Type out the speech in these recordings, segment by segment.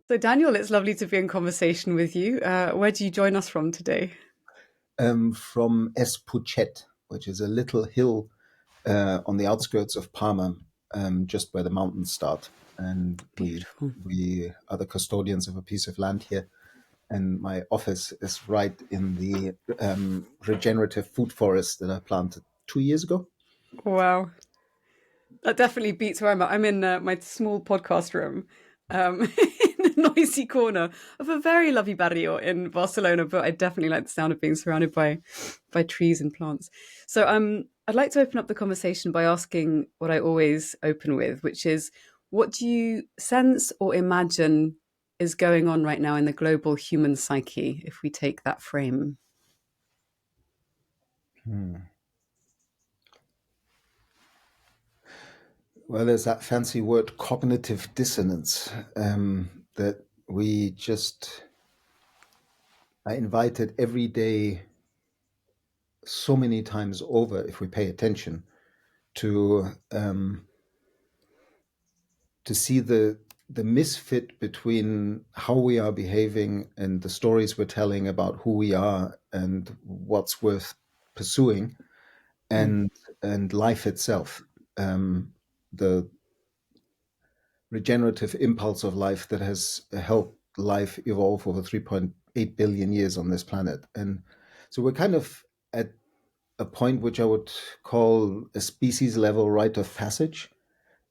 So Daniel, it's lovely to be in conversation with you. Where do you join us from today? From Espuchet, which is a little hill on the outskirts of Parma, just where the mountains start. And Beautiful. we are the custodians of a piece of land here. And my office is right in the regenerative food forest that I planted 2 years ago. Wow. That definitely beats where I'm at. I'm in my small podcast room in a noisy corner of a very lovely barrio in Barcelona, but I definitely like the sound of being surrounded by trees and plants. So I'd like to open up the conversation by asking what I always open with, which is, what do you sense or imagine is going on right now in the global human psyche, if we take that frame? Well, there's that fancy word cognitive dissonance that we just are invited every day so many times over, if we pay attention, to see the misfit between how we are behaving and the stories we're telling about who we are and what's worth pursuing, and life itself, the regenerative impulse of life that has helped life evolve over 3.8 billion years on this planet. And so we're kind of at a point which I would call a species level rite of passage.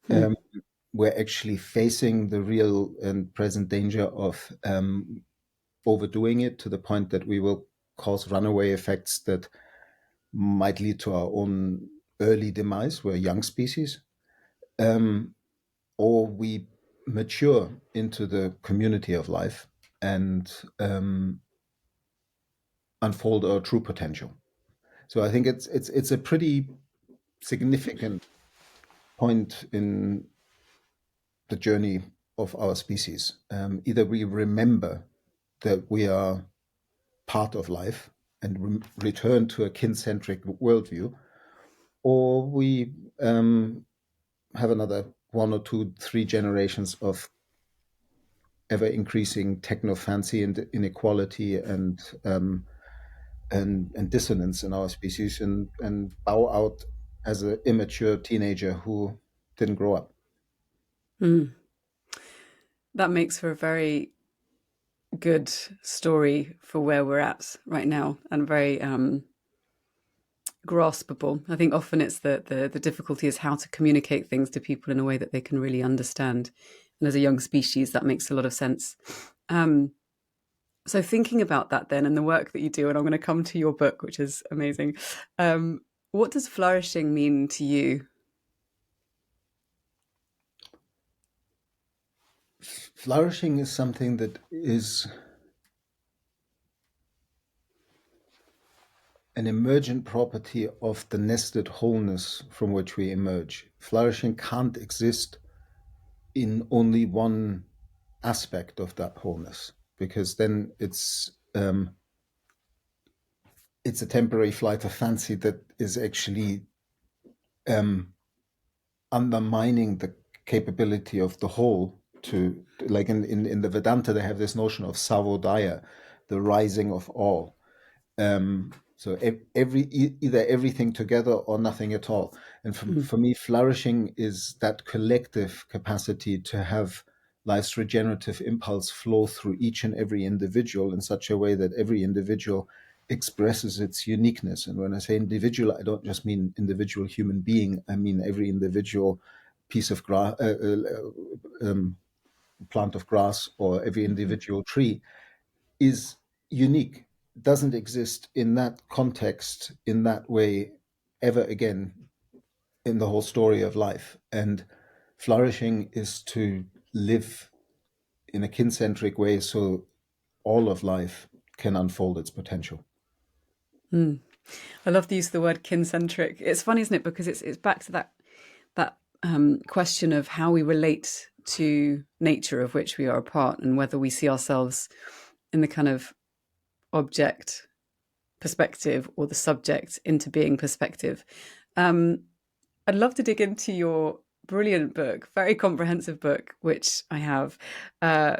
We're actually facing the real and present danger of overdoing it to the point that we will cause runaway effects that might lead to our own early demise. We're a young species. Or we mature into the community of life and unfold our true potential. So I think it's a pretty significant point in the journey of our species. Either we remember that we are part of life and return to a kin-centric worldview, or we have another 1 or 2, 3 generations of ever increasing techno fancy and inequality and dissonance in our species, and bow out as an immature teenager who didn't grow up. That makes for a very good story for where we're at right now, and very graspable. I think often it's the difficulty is how to communicate things to people in a way that they can really understand. And as a young species, that makes a lot of sense. So thinking about that then and the work that you do, and I'm going to come to your book, which is amazing. What does flourishing mean to you? Flourishing is something that is an emergent property of the nested wholeness from which we emerge. Flourishing can't exist in only one aspect of that wholeness, because then it's a temporary flight of fancy that is actually undermining the capability of the whole to, like in the Vedanta, they have this notion of savodaya, the rising of all. So either everything together or nothing at all. And for me, flourishing is that collective capacity to have life's regenerative impulse flow through each and every individual in such a way that every individual expresses its uniqueness. And when I say individual, I don't just mean individual human being. I mean every individual piece of grass, plant of grass, or every individual tree is unique. Doesn't exist in that context, in that way, ever again in the whole story of life. And flourishing is to live in a kin-centric way so all of life can unfold its potential. I love the use of the word kin-centric. It's funny, isn't it? Because it's back to that question of how we relate to nature of which we are a part, and whether we see ourselves in the kind of object perspective or the subject into being perspective. I'd love to dig into your brilliant book, very comprehensive book, which I have,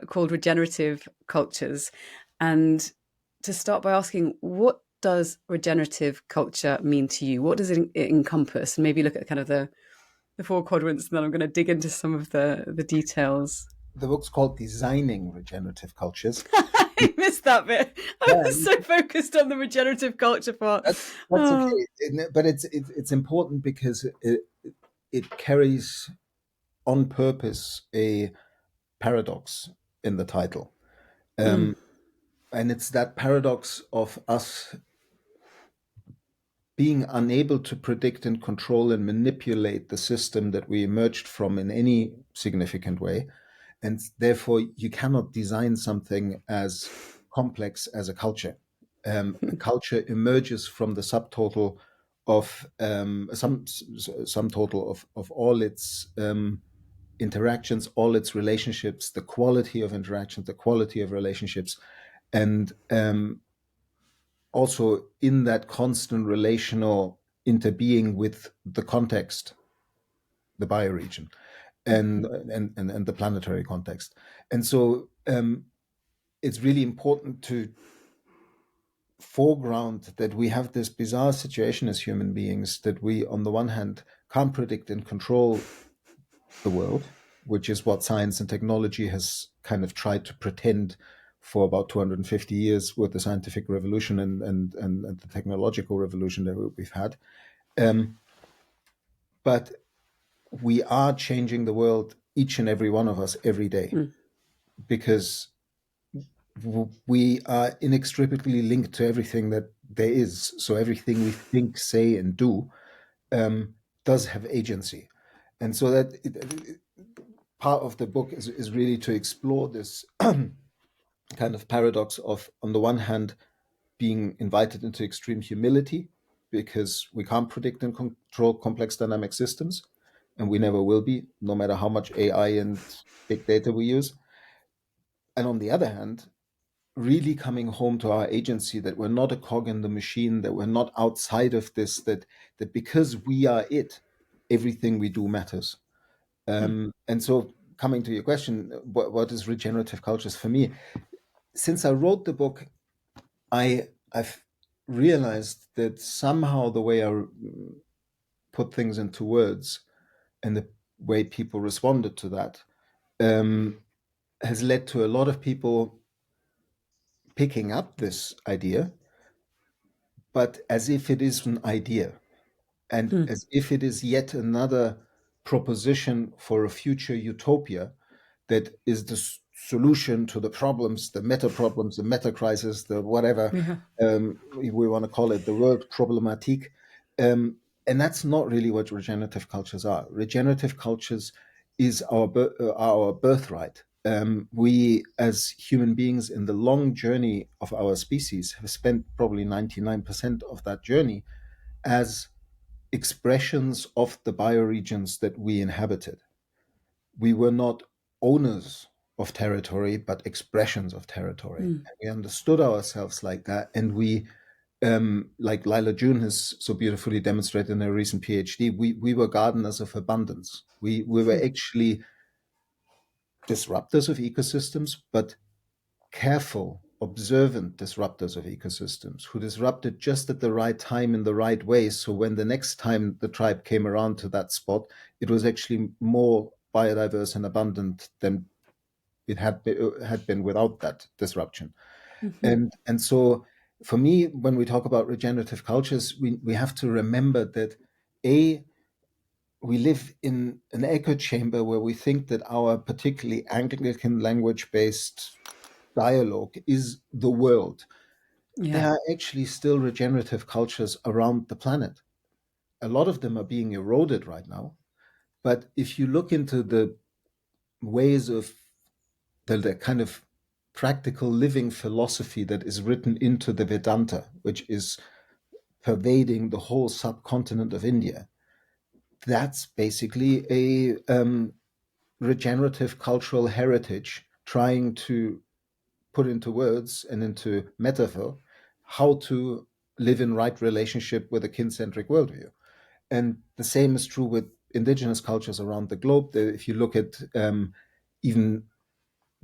called Regenerative Cultures. And to start by asking, what does regenerative culture mean to you? What does it encompass? And maybe look at kind of the four quadrants, and then I'm going to dig into some of the details. The book's called Designing Regenerative Cultures. I missed that bit. I Yeah, was so focused on the regenerative culture part. that's Oh. okay. But it's important because it carries on purpose a paradox in the title. Mm. And it's that paradox of us being unable to predict and control and manipulate the system that we emerged from in any significant way. And therefore, you cannot design something as complex as a culture. A culture emerges from the subtotal of some total of all its interactions, all its relationships, the quality of interactions, the quality of relationships, and also in that constant relational interbeing with the context, the bioregion, and the planetary context. And so it's really important to foreground that we have this bizarre situation as human beings that we, on the one hand, can't predict and control the world, which is what science and technology has kind of tried to pretend for about 250 years with the scientific revolution and the technological revolution that we've had. But we are changing the world, each and every one of us, every day, because we are inextricably linked to everything that there is. So everything we think, say, and do does have agency. And so that part of the book is really to explore this kind of paradox of, on the one hand, being invited into extreme humility because we can't predict and control complex dynamic systems, and we never will be, no matter how much AI and big data we use. And on the other hand, really coming home to our agency, that we're not a cog in the machine, that we're not outside of this, that because we are it, everything we do matters. And so coming to your question, what is regenerative cultures for me? Since I wrote the book, I've realized that somehow the way I put things into words and the way people responded to that has led to a lot of people picking up this idea, but as if it is an idea and as if it is yet another proposition for a future utopia that is the solution to the problems, the meta problems, the meta crisis, the whatever we want to call it, the world problematique. And that's not really what regenerative cultures are. Regenerative cultures is our birthright. We, as human beings, in the long journey of our species, have spent probably 99% of that journey as expressions of the bioregions that we inhabited. We were not owners of territory, but expressions of territory. And we understood ourselves like that. And we, like Lila June has so beautifully demonstrated in her recent PhD, we were gardeners of abundance. We were actually disruptors of ecosystems, but careful, observant disruptors of ecosystems who disrupted just at the right time in the right way. So when the next time the tribe came around to that spot, it was actually more biodiverse and abundant than it had been without that disruption. And so for me, when we talk about regenerative cultures, we have to remember that we live in an echo chamber where we think that our particularly Anglican language-based dialogue is the world. There are actually still regenerative cultures around the planet. A lot of them are being eroded right now. But if you look into the ways of the kind of practical living philosophy that is written into the Vedanta, which is pervading the whole subcontinent of India, that's basically a regenerative cultural heritage trying to put into words and into metaphor how to live in right relationship with a kin-centric worldview. And the same is true with indigenous cultures around the globe. If you look at even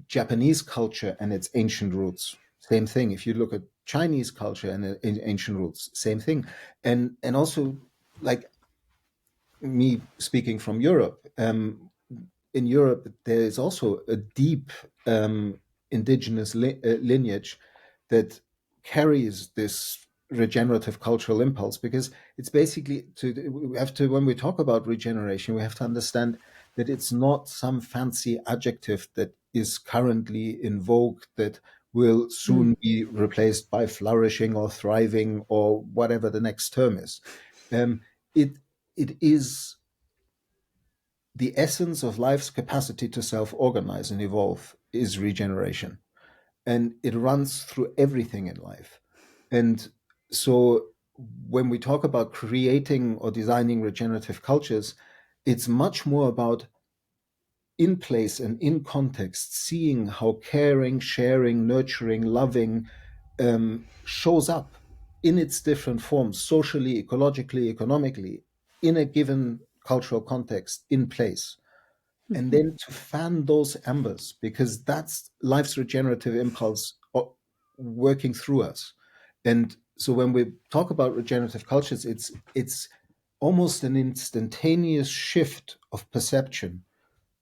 Japanese culture and its ancient roots, same thing. If you look at Chinese culture and ancient roots, same thing. And also, like me speaking from Europe, in Europe there is also a deep indigenous lineage that carries this regenerative cultural impulse, because it's basically we have to, when we talk about regeneration, we have to understand that it's not some fancy adjective that is currently in vogue that will soon be replaced by flourishing or thriving or whatever the next term is. Um, it it is the essence of life's capacity to self-organize and evolve is regeneration, and it runs through everything in life. And so when we talk about creating or designing regenerative cultures, it's much more about in place and in context, seeing how caring, sharing, nurturing, loving shows up in its different forms, socially, ecologically, economically, in a given cultural context, in place. And then to fan those embers, because that's life's regenerative impulse working through us. And so when we talk about regenerative cultures, it's almost an instantaneous shift of perception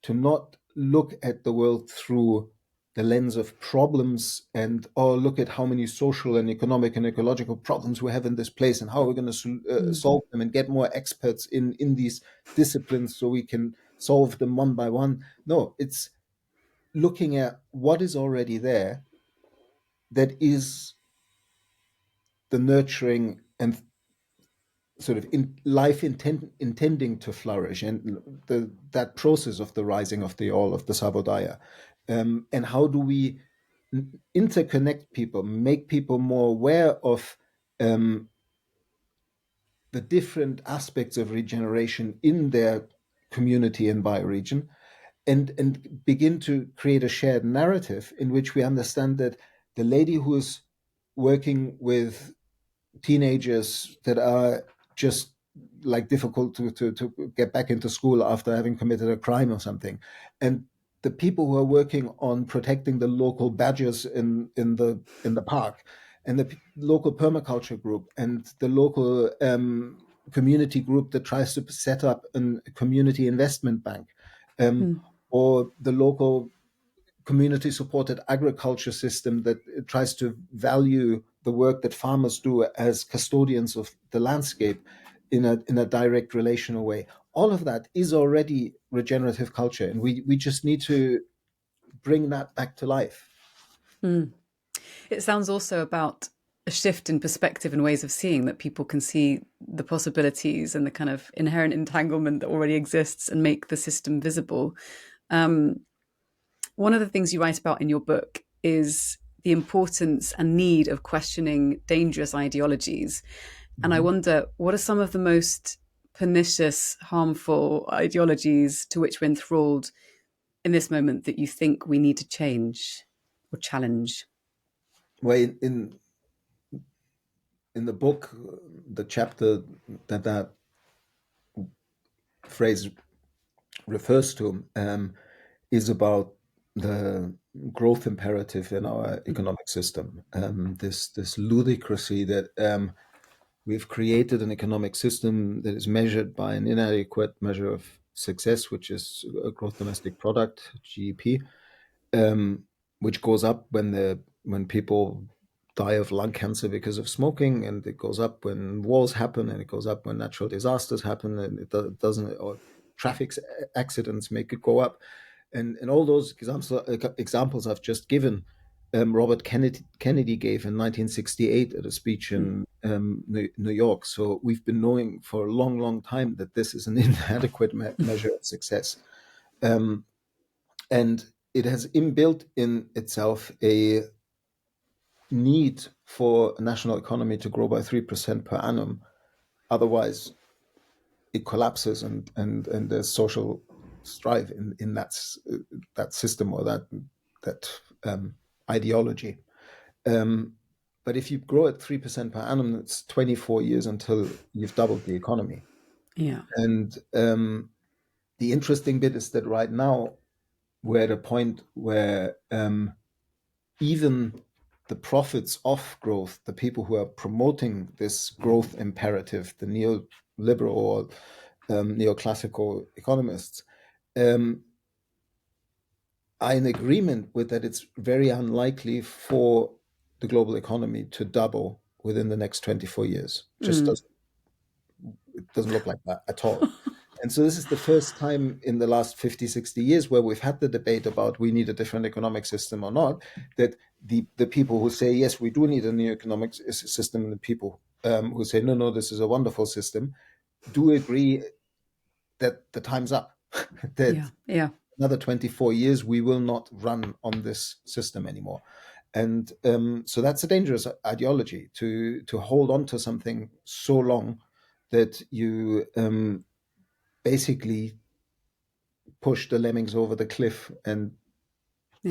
to not look at the world through the lens of problems and or look at how many social and economic and ecological problems we have in this place and how we're going to solve them and get more experts in these disciplines so we can solve them one by one. No, it's looking at what is already there that is the nurturing and sort of in life intending to flourish, and that process of the rising of the all of the Sabodaya, and how do we interconnect people, make people more aware of the different aspects of regeneration in their community and bioregion, and begin to create a shared narrative in which we understand that the lady who is working with teenagers that are just like difficult to get back into school after having committed a crime or something, and the people who are working on protecting the local badgers in the park, and the local permaculture group, and the local community group that tries to set up a community investment bank, or the local community supported agriculture system that tries to value the work that farmers do as custodians of the landscape in a direct relational way. All of that is already regenerative culture, and we just need to bring that back to life. It sounds also about a shift in perspective and ways of seeing, that people can see the possibilities and the kind of inherent entanglement that already exists and make the system visible. One of the things you write about in your book is the importance and need of questioning dangerous ideologies. And I wonder, what are some of the most pernicious, harmful ideologies to which we're enthralled in this moment that you think we need to change or challenge? Well, in the book, the chapter that phrase refers to is about the growth imperative in our economic system. This ludicrousy that we've created an economic system that is measured by an inadequate measure of success, which is a gross domestic product (GDP), which goes up when people die of lung cancer because of smoking, and it goes up when wars happen, and it goes up when natural disasters happen, and it doesn't, or traffic accidents make it go up, and all those examples I've just given, Robert Kennedy gave in 1968 at a speech in New York. So we've been knowing for a long, long time that this is an inadequate measure of success. And it has inbuilt in itself a need for a national economy to grow by 3% per annum. Otherwise, it collapses, and there's social strife in that system or that ideology. But if you grow at 3% per annum, it's 24 years until you've doubled the economy. Yeah. And the interesting bit is that right now we're at a point where even the profits of growth, the people who are promoting this growth imperative, the neoliberal or neoclassical economists, are in agreement with that it's very unlikely for the global economy to double within the next 24 years. Just doesn't look like that at all. And so this is the first time in the last 50, 60 years where we've had the debate about we need a different economic system or not, that the people who say, yes, we do need a new economic system, and the people who say, no, no, this is a wonderful system, do agree that the time's up, that another 24 years, we will not run on this system anymore. And so that's a dangerous ideology, to hold on to something so long that you basically push the lemmings over the cliff and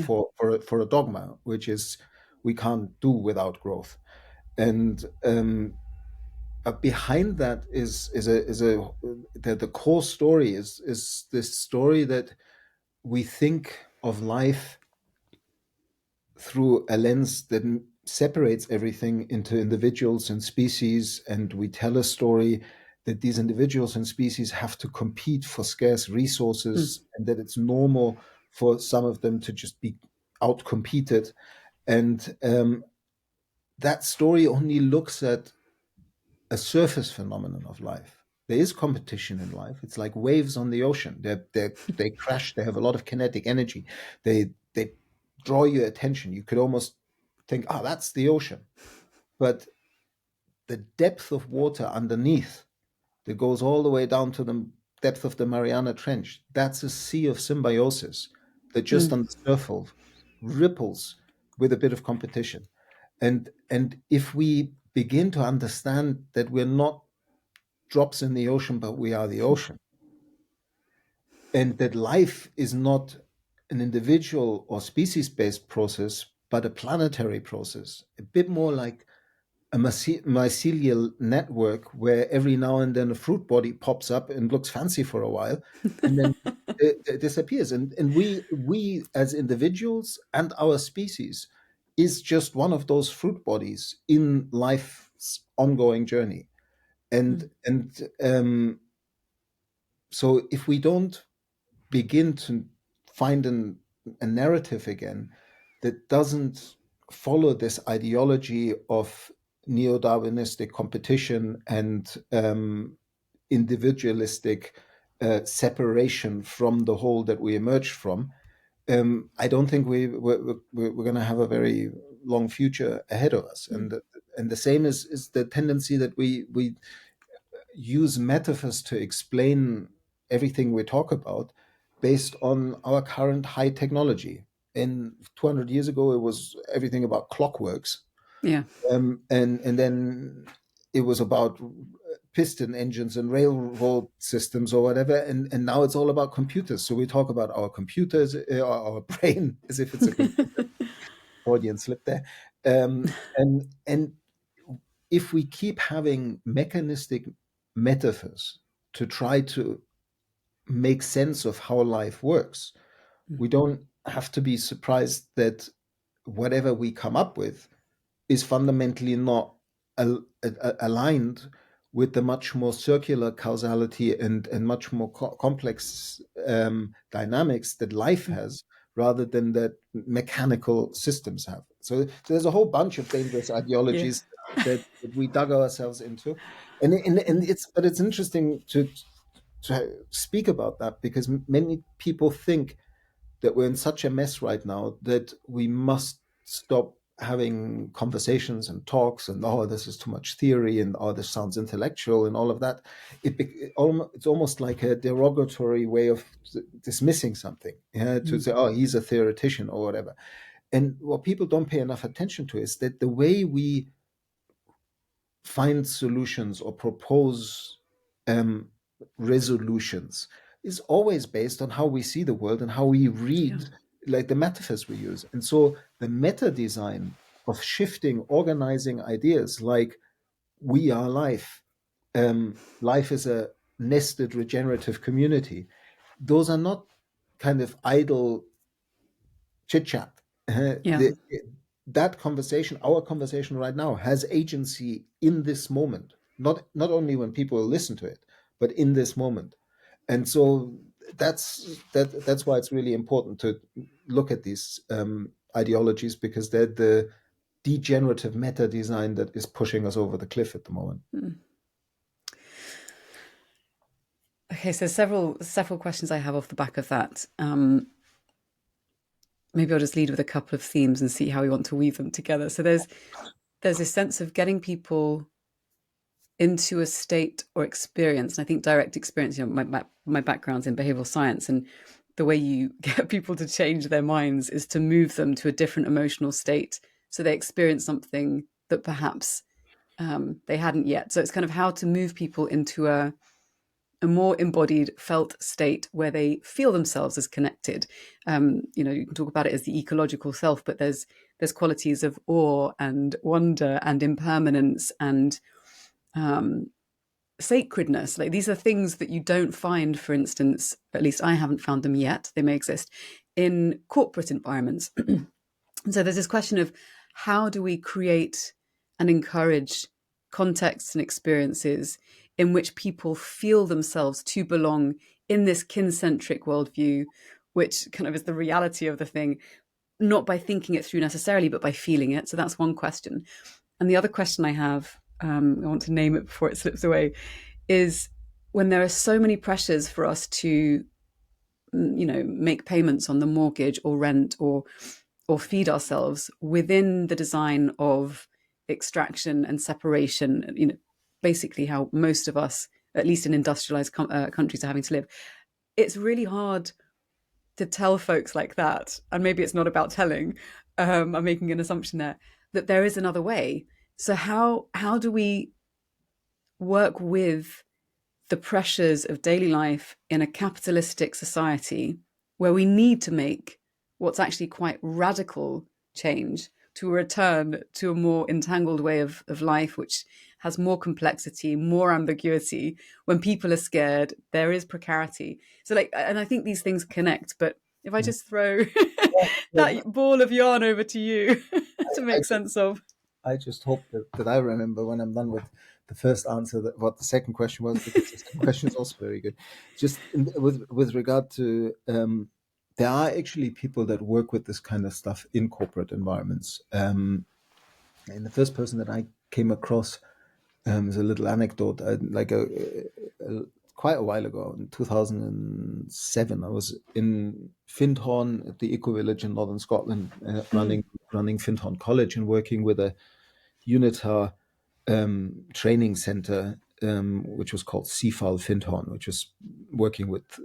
for a dogma, which is we can't do without growth. And behind that is the core story is this story that we think of life through a lens that separates everything into individuals and species, and we tell a story that these individuals and species have to compete for scarce resources, and that it's normal for some of them to just be outcompeted. And that story only looks at a surface phenomenon of life. There is competition in life. It's like waves on the ocean. They crash. They have a lot of kinetic energy. They draw your attention. You could almost think, oh, that's the ocean. But the depth of water underneath that goes all the way down to the depth of the Mariana Trench, that's a sea of symbiosis that just on the surface ripples with a bit of competition. And if we begin to understand that we're not drops in the ocean, but we are the ocean, and that life is not an individual or species-based process, but a planetary process, a bit more like a mycelial network where every now and then a fruit body pops up and looks fancy for a while and then it disappears. And we as individuals and our species is just one of those fruit bodies in life's ongoing journey. And so if we don't begin to find a narrative again that doesn't follow this ideology of neo-Darwinistic competition and individualistic separation from the whole that we emerged from, I don't think we're going to have a very long future ahead of us. And the same is the tendency that we use metaphors to explain everything we talk about based on our current high technology. And 200 years ago, it was everything about clockworks. Yeah. And then it was about piston engines and railroad systems or whatever. And now it's all about computers. So we talk about our computers, our brain, as if it's a computer. Freudian slip there. And if we keep having mechanistic metaphors to try to make sense of how life works, we don't have to be surprised that whatever we come up with is fundamentally not aligned with the much more circular causality and much more complex dynamics that life has, rather than that mechanical systems have. So there's a whole bunch of dangerous ideologies that we dug ourselves into, and it's interesting to speak about that, because many people think that we're in such a mess right now that we must stop having conversations and talks, and oh, this is too much theory, and oh, this sounds intellectual, and all of that. It's almost like a derogatory way of dismissing something, to say, oh, he's a theoretician or whatever. And what people don't pay enough attention to is that the way we find solutions or propose resolutions is always based on how we see the world and how we read, like the metaphors we use. And so the meta design of shifting, organizing ideas like we are life. Life is a nested regenerative community. Those are not kind of idle chit chat. Yeah. That conversation, our conversation right now, has agency in this moment. Not only when people listen to it, but in this moment. And so that's why it's really important to look at these ideologies, because they're the degenerative meta design that is pushing us over the cliff at the moment. Okay, so several questions I have off the back of that. Maybe I'll just lead with a couple of themes and see how we want to weave them together. So there's this sense of getting people into a state or experience, and I think direct experience. My background's in behavioral science, and the way you get people to change their minds is to move them to a different emotional state, so they experience something that perhaps they hadn't yet. So it's kind of how to move people into a more embodied, felt state where they feel themselves as connected. You can talk about it as the ecological self, but there's qualities of awe and wonder and impermanence and sacredness. Like, these are things that you don't find, for instance, at least I haven't found them yet. They may exist in corporate environments. And so there's this question of how do we create and encourage contexts and experiences in which people feel themselves to belong in this kin-centric worldview, which kind of is the reality of the thing, not by thinking it through necessarily, but by feeling it. So that's one question. And the other question I have, I want to name it before it slips away, is when there are so many pressures for us to, make payments on the mortgage or rent or feed ourselves within the design of extraction and separation, basically how most of us, at least in industrialized countries, are having to live. It's really hard to tell folks like that, and maybe it's not about telling, I'm making an assumption there, that there is another way. So how do we work with the pressures of daily life in a capitalistic society where we need to make what's actually quite radical change to return to a more entangled way of life, which has more complexity, more ambiguity? When people are scared, there is precarity. So, and I think these things connect, but if I just throw that ball of yarn over to you to make sense of. I just hope that I remember when I'm done with the first answer what the second question was, because the second question is also very good. Just with regard to, there are actually people that work with this kind of stuff in corporate environments. And the first person that I came across is a little anecdote. Quite a while ago, in 2007, I was in Findhorn at the Eco Village in northern Scotland, running Findhorn College and working with a UNITA training center, which was called Seafall Findhorn, which was working with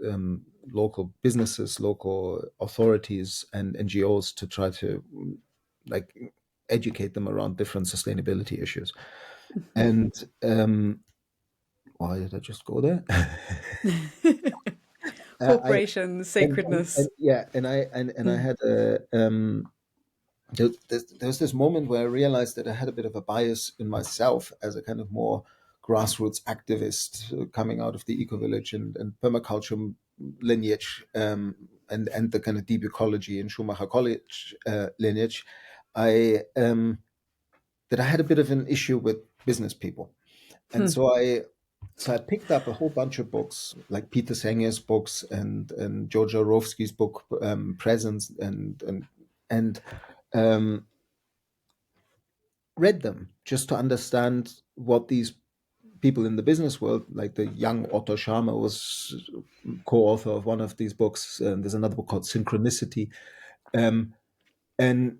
local businesses, local authorities, and NGOs to try to educate them around different sustainability issues. And why did I just go there? Corporations, sacredness. I had there was this moment where I realized that I had a bit of a bias in myself as a kind of more grassroots activist coming out of the eco village and permaculture lineage, and the kind of deep ecology and Schumacher College lineage. That I had a bit of an issue with business people. And so I picked up a whole bunch of books, like Peter Senger's books and Joe Jarofsky's book, Presence, and read them just to understand what these people in the business world, like the young Otto Scharmer was co-author of one of these books. There's another book called Synchronicity. And in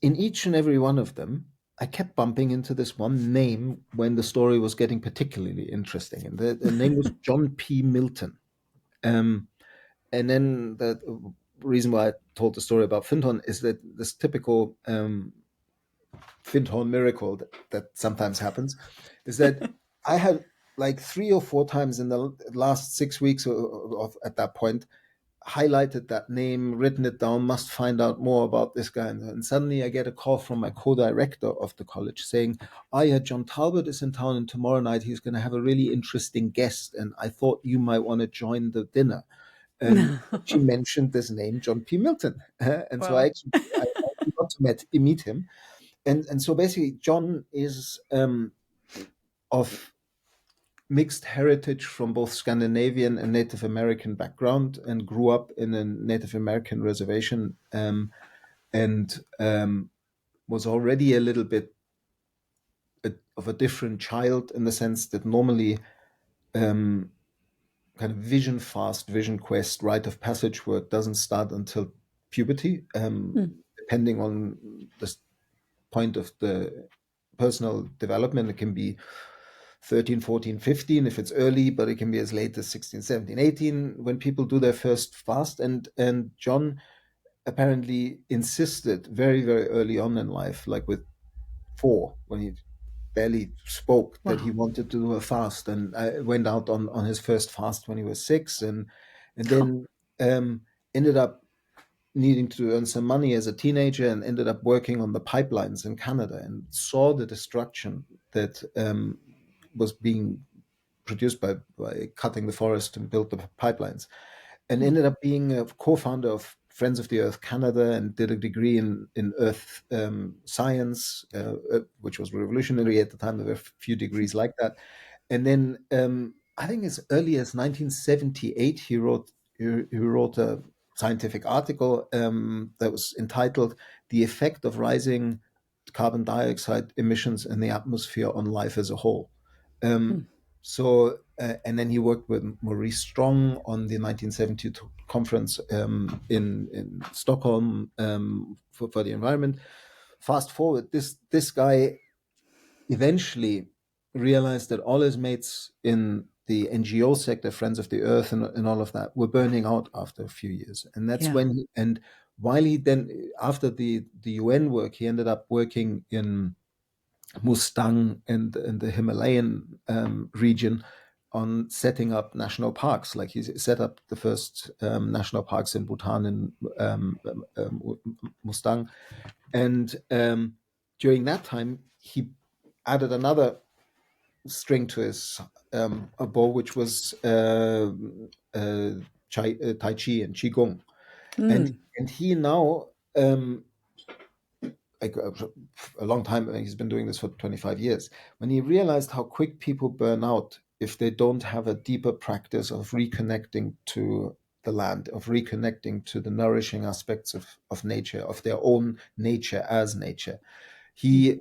each and every one of them, I kept bumping into this one name when the story was getting particularly interesting. And the name was John P. Milton. And then the reason why I told the story about Findhorn is that this typical Findhorn miracle that sometimes happens is that I had like 3 or 4 times in the last 6 weeks of at that point, highlighted that name, written it down, must find out more about this guy. And suddenly I get a call from my co-director of the college saying, oh yeah, John Talbot is in town and tomorrow night he's going to have a really interesting guest. And I thought you might want to join the dinner. And she mentioned this name, John P. Milton. And so Wow. I got to meet him. And so basically John is of mixed heritage from both Scandinavian and Native American background, and grew up in a Native American reservation, and was already a little bit of a different child, in the sense that normally kind of vision fast, vision quest, rite of passage work doesn't start until puberty, depending on the point of the personal development. It can be 13, 14, 15 if it's early, but it can be as late as 16, 17, 18 when people do their first fast. And John apparently insisted very, very early on in life, like with 4, when he barely spoke, that he wanted to do a fast, and I went out on his first fast when he was 6, and then ended up needing to earn some money as a teenager, and ended up working on the pipelines in Canada, and saw the destruction that was being produced by cutting the forest and build the pipelines, and ended up being a co-founder of Friends of the Earth Canada, and did a degree in Earth science, which was revolutionary at the time. There were a few degrees like that. And then I think as early as 1978, he wrote a scientific article that was entitled "The Effect of Rising Carbon Dioxide Emissions in the Atmosphere on Life as a Whole." And then he worked with Maurice Strong on the 1972 conference in Stockholm for the environment. Fast forward, this guy eventually realized that all his mates in the NGO sector, Friends of the Earth, and all of that, were burning out after a few years. And that's when while he then, after the UN work, he ended up working in Mustang and the Himalayan region on setting up national parks. Like he set up the first national parks in Bhutan and Mustang. And during that time, he added another string to his bow, which was Tai Chi and Qigong. And he now, like a long time, he's been doing this for 25 years, when he realized how quick people burn out if they don't have a deeper practice of reconnecting to the land, of reconnecting to the nourishing aspects of nature, of their own nature as nature. He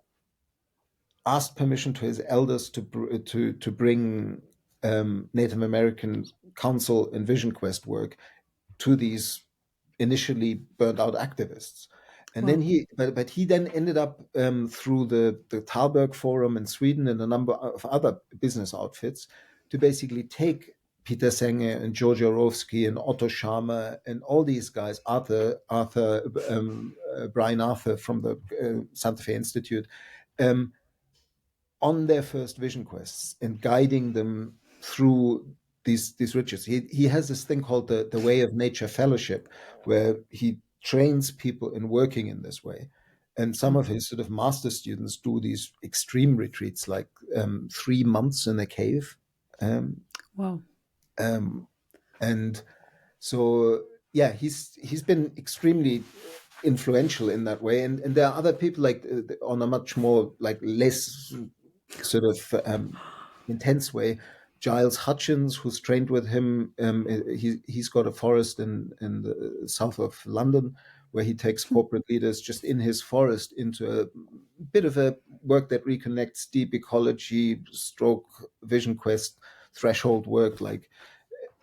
asked permission to his elders to bring Native American council and vision quest work to these initially burnt out activists. And then he then ended up through the Talberg Forum in Sweden and a number of other business outfits to basically take Peter Senge and George Orowski and Otto Scharmer and all these guys, Brian Arthur from the Santa Fe Institute, on their first vision quests and guiding them through these riches. He has this thing called the Way of Nature Fellowship, where he trains people in working in this way. And some of his sort of master students do these extreme retreats, like 3 months in a cave. And so, yeah, he's been extremely influential in that way. And there are other people like on a much more like less sort of intense way. Giles Hutchins, who's trained with him, he's got a forest in the south of London where he takes corporate leaders just in his forest into a bit of a work that reconnects deep ecology, stroke vision quest, threshold work, like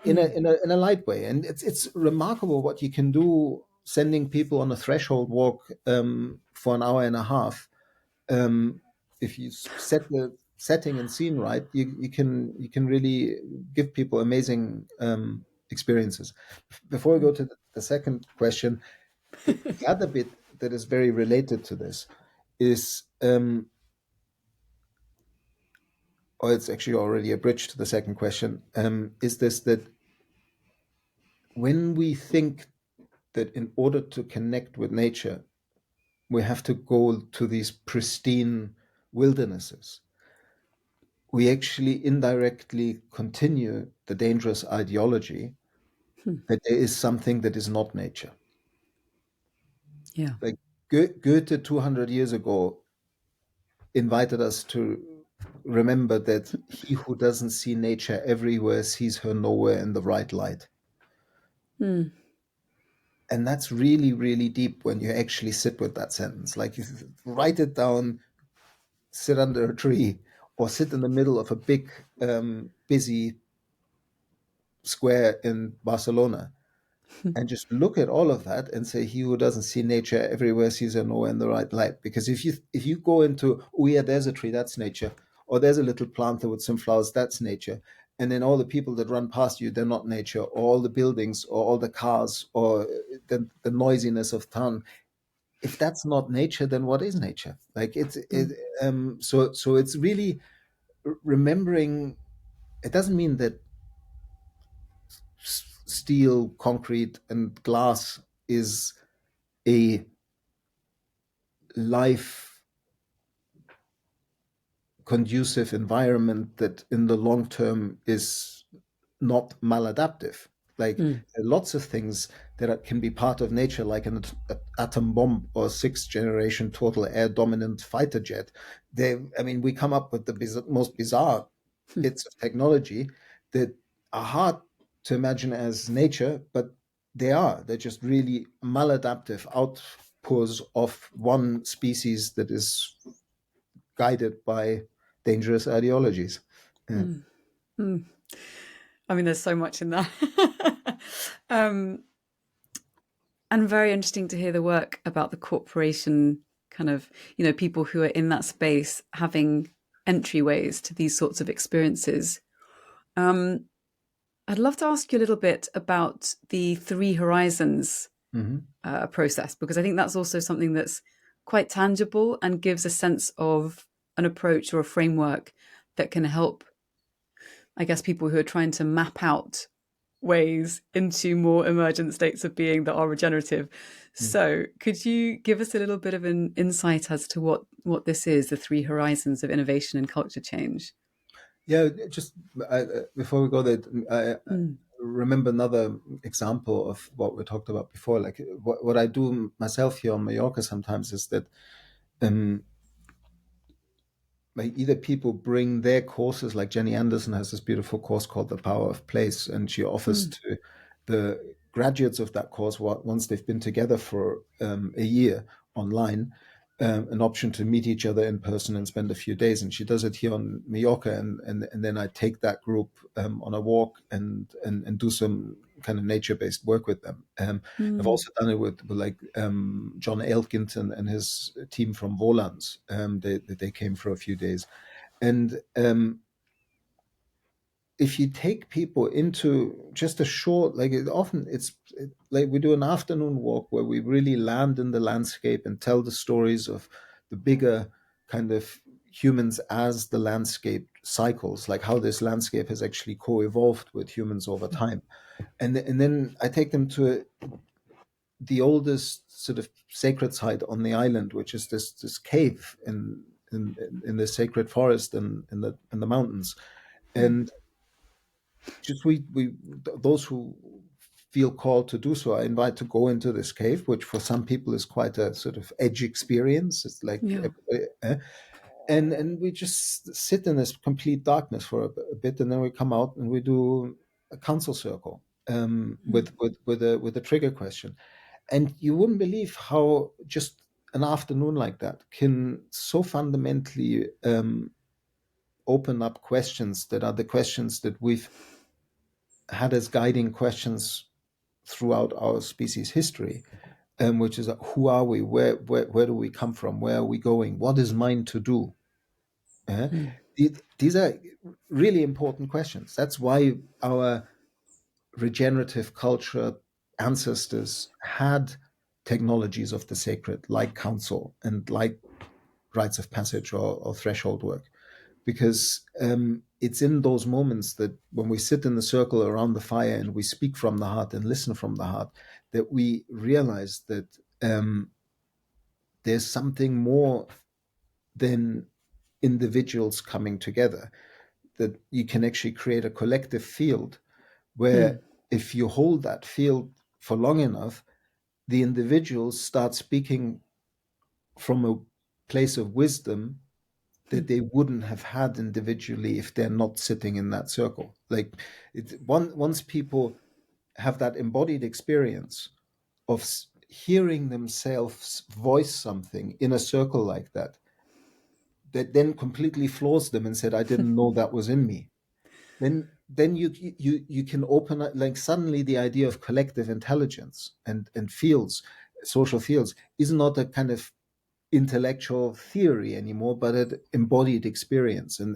in a light way. And it's remarkable what you can do sending people on a threshold walk for an hour and a half. If you set the setting and scene right, you can really give people amazing experiences. Before we go to the second question, the other bit that is very related to this is, or it's actually already a bridge to the second question, is this, that when we think that in order to connect with nature, we have to go to these pristine wildernesses, we actually indirectly continue the dangerous ideology that there is something that is not nature. Yeah. Like Goethe 200 years ago invited us to remember that he who doesn't see nature everywhere sees her nowhere in the right light. Mm. And that's really, really deep when you actually sit with that sentence. Like you write it down, sit under a tree, or sit in the middle of a big, busy square in Barcelona and just look at all of that and say, he who doesn't see nature everywhere sees her nowhere in the right light. Because if you go into, oh yeah, there's a tree, that's nature, or there's a little plant with some flowers, that's nature, and then all the people that run past you, they're not nature, or all the buildings, or all the cars, or the noisiness of town. If that's not nature, then what is nature? Like Mm. so it's really remembering. It doesn't mean that steel, concrete, and glass is a life conducive environment that in the long term is not maladaptive. Like Mm. lots of things that can be part of nature, like an atom bomb or sixth generation total air dominant fighter jet. I mean, we come up with the most bizarre bits of technology that are hard to imagine as nature, but they're just really maladaptive outpours of one species that is guided by dangerous ideologies. Yeah. Mm. Mm. I mean, there's so much in that. um, and very interesting to hear the work about the corporation kind of, people who are in that space having entryways to these sorts of experiences. Um, I'd love to ask you a little bit about the Three Horizons Mhm. process, because I think that's also something that's quite tangible and gives a sense of an approach or a framework that can help, I guess, people who are trying to map out ways into more emergent states of being that are regenerative. Mm. So, could you give us a little bit of an insight as to what this is, the Three Horizons of innovation and culture change? Yeah, just before we go there, I Mm. remember another example of what we talked about before. Like what I do myself here on Mallorca sometimes is that um, like either people bring their courses, like Jenny Anderson has this beautiful course called The Power of Place, and she offers Mm. to the graduates of that course, once they've been together for a year online, an option to meet each other in person and spend a few days. And she does it here on Mallorca, and then I take that group on a walk and do some kind of nature-based work with them. I've Mm. also done it with like John Elkington and his team from Volans. They came for a few days, and if you take people into just a short, like like we do an afternoon walk where we really land in the landscape and tell the stories of the bigger kind of humans as the landscape cycles, like how this landscape has actually co-evolved with humans over time. And then I take them to the oldest sort of sacred site on the island, which is this cave in the sacred forest and in the mountains. Mm. And just we those who feel called to do so, I invite to go into this cave, which for some people is quite a sort of edge experience. It's like Yeah. and we just sit in this complete darkness for a bit, and then we come out and we do a council circle Mm. with a trigger question. And you wouldn't believe how just an afternoon like that can so fundamentally open up questions that are the questions that we've had as guiding questions throughout our species history, which is who are we, where do we come from, where are we going, what is mine to do. Uh, Mm. these are really important questions. That's why our regenerative culture ancestors had technologies of the sacred, like council and like rites of passage or threshold work, because it's in those moments that when we sit in the circle around the fire and we speak from the heart and listen from the heart, that we realize that there's something more than individuals coming together, that you can actually create a collective field where if you hold that field for long enough, the individuals start speaking from a place of wisdom that they wouldn't have had individually if they're not sitting in that circle. Like once people have that embodied experience of hearing themselves voice something in a circle like that, that then completely floors them and said, I didn't know that was in me. Then you can open up, like suddenly the idea of collective intelligence and fields, social fields, is not a kind of intellectual theory anymore, but an embodied experience, and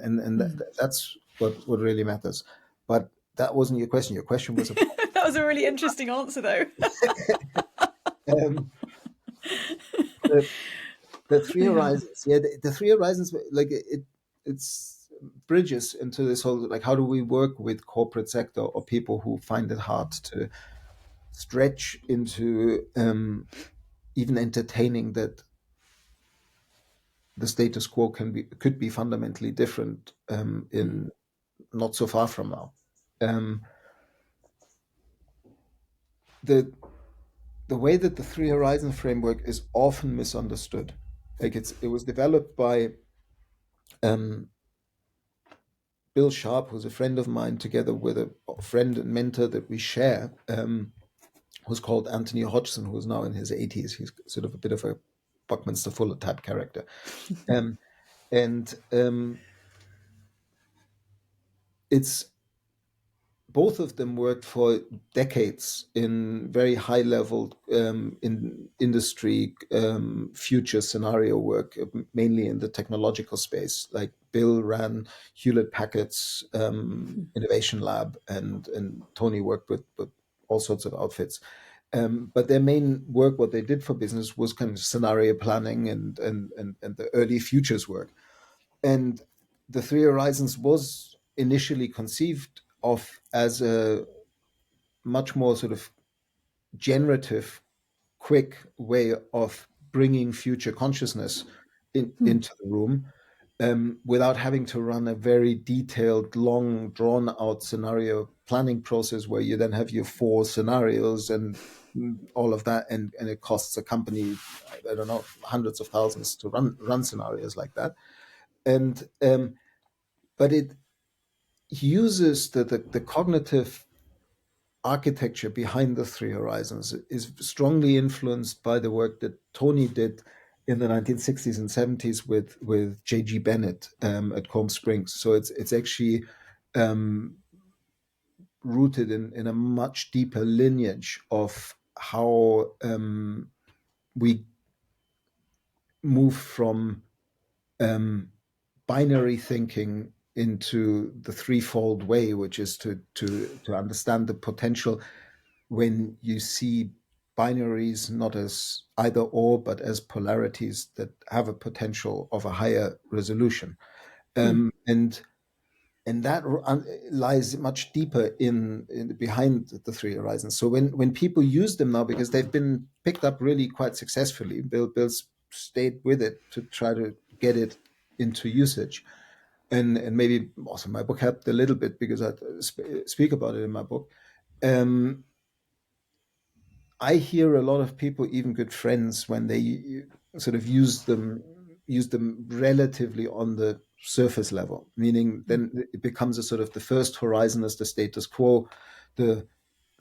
that's what really matters. But that wasn't your question. Your question was about That was a really interesting answer, though. um, the, the three Yeah. horizons. Yeah, the three horizons, like it's bridges into this whole, like, how do we work with corporate sector or people who find it hard to stretch into even entertaining that the status quo could be fundamentally different in not so far from now. Um, the the way that the Three Horizon framework is often misunderstood, like it was developed by um, Bill Sharp, who's a friend of mine, together with a friend and mentor that we share, who's called Anthony Hodgson, who's now in his 80s. He's sort of a bit of a Buckminster Fuller type character, and it's both of them worked for decades in very high level in industry future scenario work, mainly in the technological space. Like Bill ran Hewlett Packard's innovation lab, and Tony worked with all sorts of outfits. But their main work, what they did for business, was kind of scenario planning and the early futures work. And the Three Horizons was initially conceived of as a much more sort of generative, quick way of bringing future consciousness into the room, without having to run a very detailed, long, drawn out scenario planning process where you then have your four scenarios and all of that, and it costs a company, I don't know, hundreds of thousands to run scenarios like that. And but it uses the cognitive architecture behind the Three Horizons is strongly influenced by the work that Tony did in the 1960s and 70s with J.G. Bennett at Coombe Springs. So it's actually rooted in a much deeper lineage of how we move from binary thinking into the threefold way, which is to understand the potential when you see binaries not as either or, but as polarities that have a potential of a higher resolution. And that lies much deeper in behind the Three Horizons. So when people use them now, because they've been picked up really quite successfully, Bill's stayed with it to try to get it into usage. And maybe also my book helped a little bit because I speak about it in my book. I hear a lot of people, even good friends, when they sort of use them relatively on the surface level, meaning then it becomes a sort of the first horizon is the status quo, the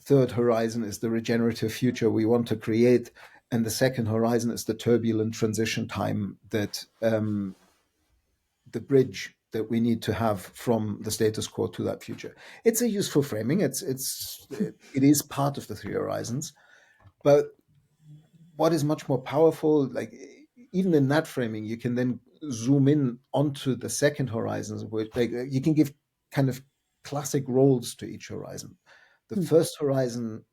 third horizon is the regenerative future we want to create, and the second horizon is the turbulent transition time, that the bridge that we need to have from the status quo to that future. It's a useful framing. It is part of the Three Horizons. But what is much more powerful, like even in that framing, you can then zoom in onto the second horizons, where like you can give kind of classic roles to each horizon. The first horizon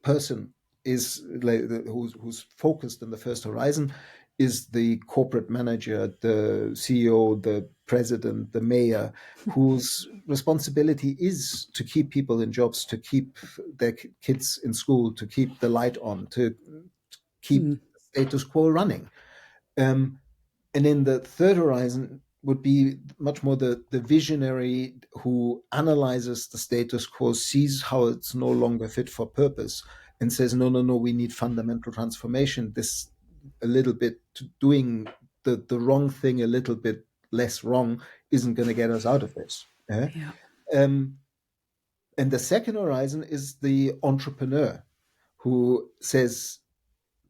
person is like who's focused in the first horizon is the corporate manager, the CEO, the president, the mayor, whose responsibility is to keep people in jobs, to keep their kids in school, to keep the light on, to keep the status quo running. Um, and in the third horizon would be much more the visionary who analyzes the status quo, sees how it's no longer fit for purpose, and says, no, no, no, we need fundamental transformation. This a little bit doing the wrong thing a little bit less wrong isn't going to get us out of this. Yeah. And the second horizon is the entrepreneur who says,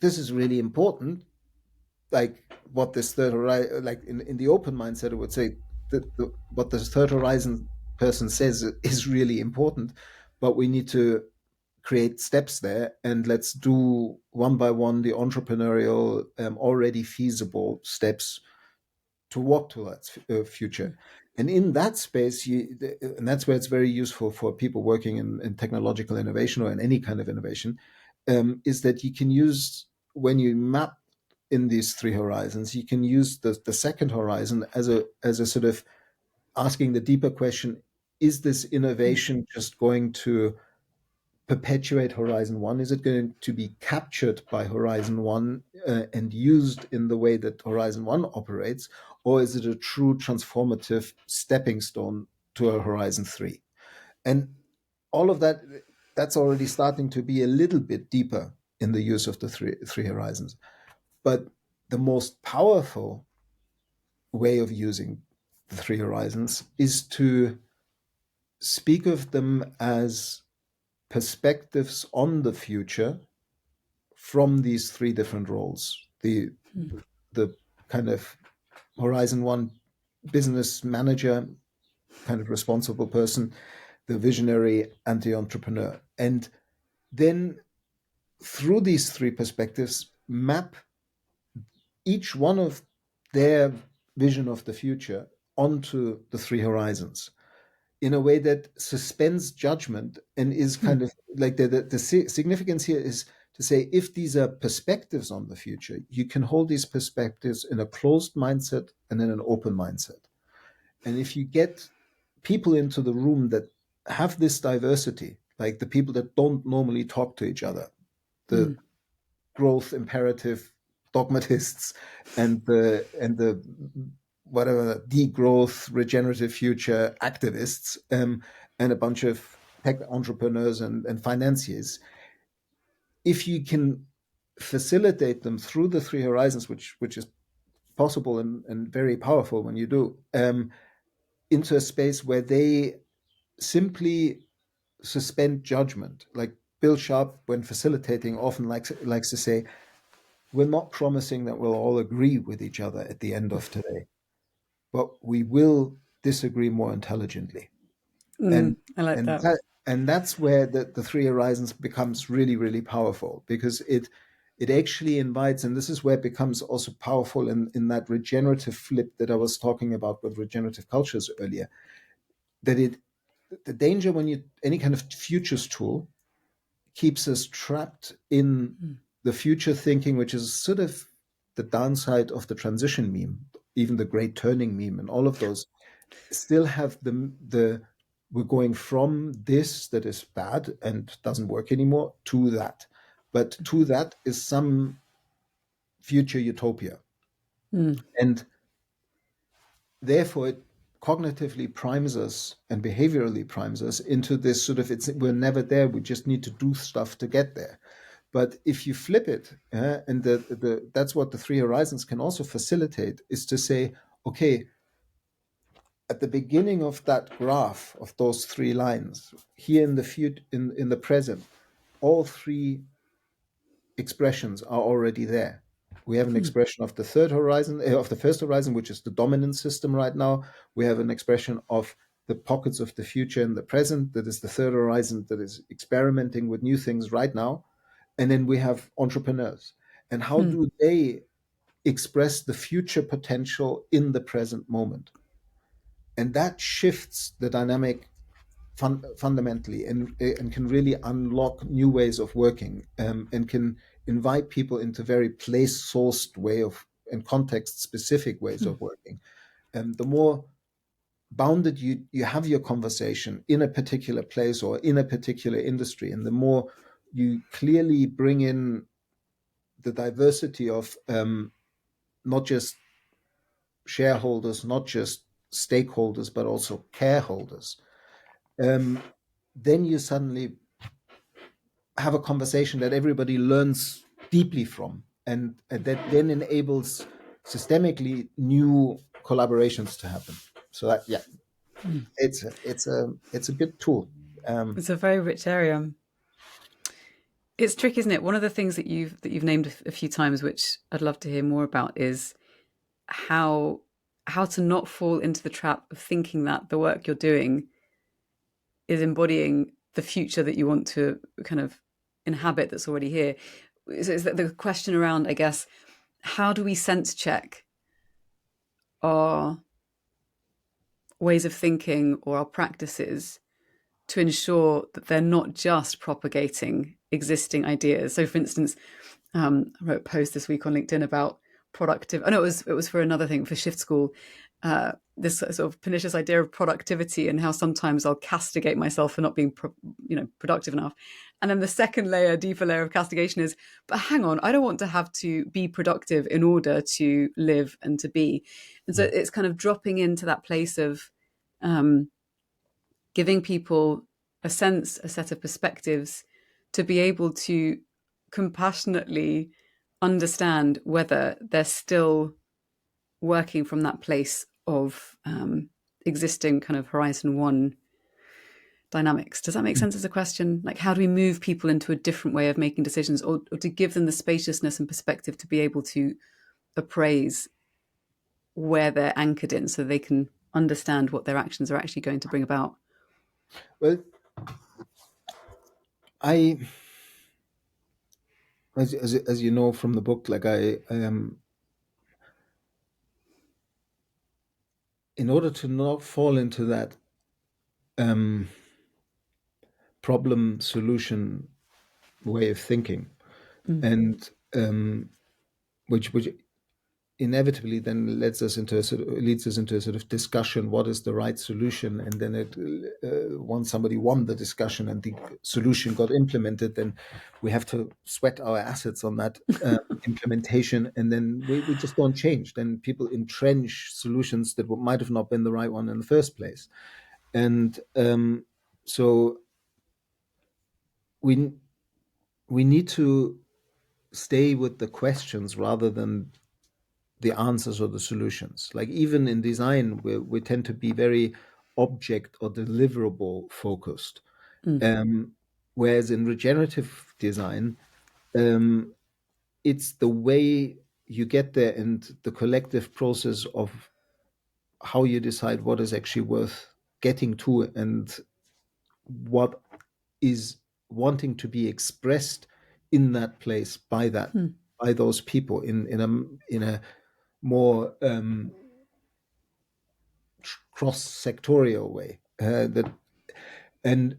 this is really important. Like what this third horizon, like in the open mindset, I would say that what the third horizon person says is really important, but we need to create steps there, and let's do one by one the entrepreneurial, already feasible steps to walk towards future. And in that space, and that's where it's very useful for people working in technological innovation or in any kind of innovation, is that you can use, when you map in these three horizons, you can use the second horizon as a sort of asking the deeper question: is this innovation just going to perpetuate Horizon One? Is it going to be captured by Horizon One and used in the way that Horizon One operates, or is it a true transformative stepping stone to a Horizon Three? And all of that's already starting to be a little bit deeper in the use of the three horizons. But the most powerful way of using the three horizons is to speak of them as perspectives on the future from these three different roles. The kind of Horizon One business manager, kind of responsible person, the visionary, and the entrepreneur. And then through these three perspectives, map each one of their vision of the future onto the three horizons in a way that suspends judgment and is kind of like the significance here is to say, if these are perspectives on the future, you can hold these perspectives in a closed mindset and in an open mindset. And if you get people into the room that have this diversity, like the people that don't normally talk to each other, the growth imperative dogmatists, and the whatever degrowth regenerative future activists, and a bunch of tech entrepreneurs and financiers, if you can facilitate them through the three horizons, which is possible and very powerful when you do, into a space where they simply suspend judgment. Like Bill Sharp, when facilitating, often likes to say, we're not promising that we'll all agree with each other at the end of today, but we will disagree more intelligently. And I like and that. that's where the three horizons becomes really, really powerful, because it actually invites, and this is where it becomes also powerful in that regenerative flip that I was talking about with regenerative cultures earlier, that the danger when you any kind of futures tool keeps us trapped in the future thinking, which is sort of the downside of the transition meme, even the great turning meme, and all of those still have the we're going from this that is bad and doesn't work anymore to that, but to that is some future utopia, and therefore it cognitively primes us and behaviorally primes us into this sort of, we're never there, we just need to do stuff to get there. But if you flip it, and that's what the three horizons can also facilitate, is to say, okay, at the beginning of that graph of those three lines, here in the in the present, all three expressions are already there. We have an expression of the third horizon, of the first horizon, which is the dominant system right now. We have an expression of the pockets of the future in the present, that is the third horizon, that is experimenting with new things right now. And then we have entrepreneurs. And how do they express the future potential in the present moment? And that shifts the dynamic fundamentally, and can really unlock new ways of working, and can invite people into very place sourced way of and context specific ways of working. the more bounded you have your conversation in a particular place or in a particular industry, and the more you clearly bring in the diversity of not just shareholders, not just stakeholders, but also careholders, then you suddenly have a conversation that everybody learns deeply from, and that then enables systemically new collaborations to happen. So that, yeah, it's a good tool. It's a very rich area. It's tricky, isn't it? One of the things that you've named a few times, which I'd love to hear more about, is how to not fall into the trap of thinking that the work you're doing is embodying the future that you want to kind of inhabit that's already here. So is that the question around, I guess, how do we sense check our ways of thinking or our practices to ensure that they're not just propagating existing ideas? So, for instance, I wrote a post this week on LinkedIn about productive. Oh no, it was for another thing, for Shift School. This sort of pernicious idea of productivity and how sometimes I'll castigate myself for not being, productive enough. And then the second layer, deeper layer of castigation is, but hang on, I don't want to have to be productive in order to live and to be. And so it's kind of dropping into that place of giving people a sense, a set of perspectives to be able to compassionately understand whether they're still working from that place of existing kind of horizon one dynamics. Does that make sense as a question? Like, how do we move people into a different way of making decisions, or to give them the spaciousness and perspective to be able to appraise where they're anchored in so they can understand what their actions are actually going to bring about? Well, as you know from the book, like I am, in order to not fall into that problem solution way of thinking, and which inevitably then leads us into a sort of discussion. What is the right solution? And then once somebody won the discussion and the solution got implemented, then we have to sweat our assets on that implementation, and then we just don't change. Then people entrench solutions that might have not been the right one in the first place. And so we need to stay with the questions rather than the answers or the solutions. Like even in design, we tend to be very object or deliverable focused. Whereas in regenerative design, it's the way you get there and the collective process of how you decide what is actually worth getting to and what is wanting to be expressed in that place by those people in a more cross-sectorial way. And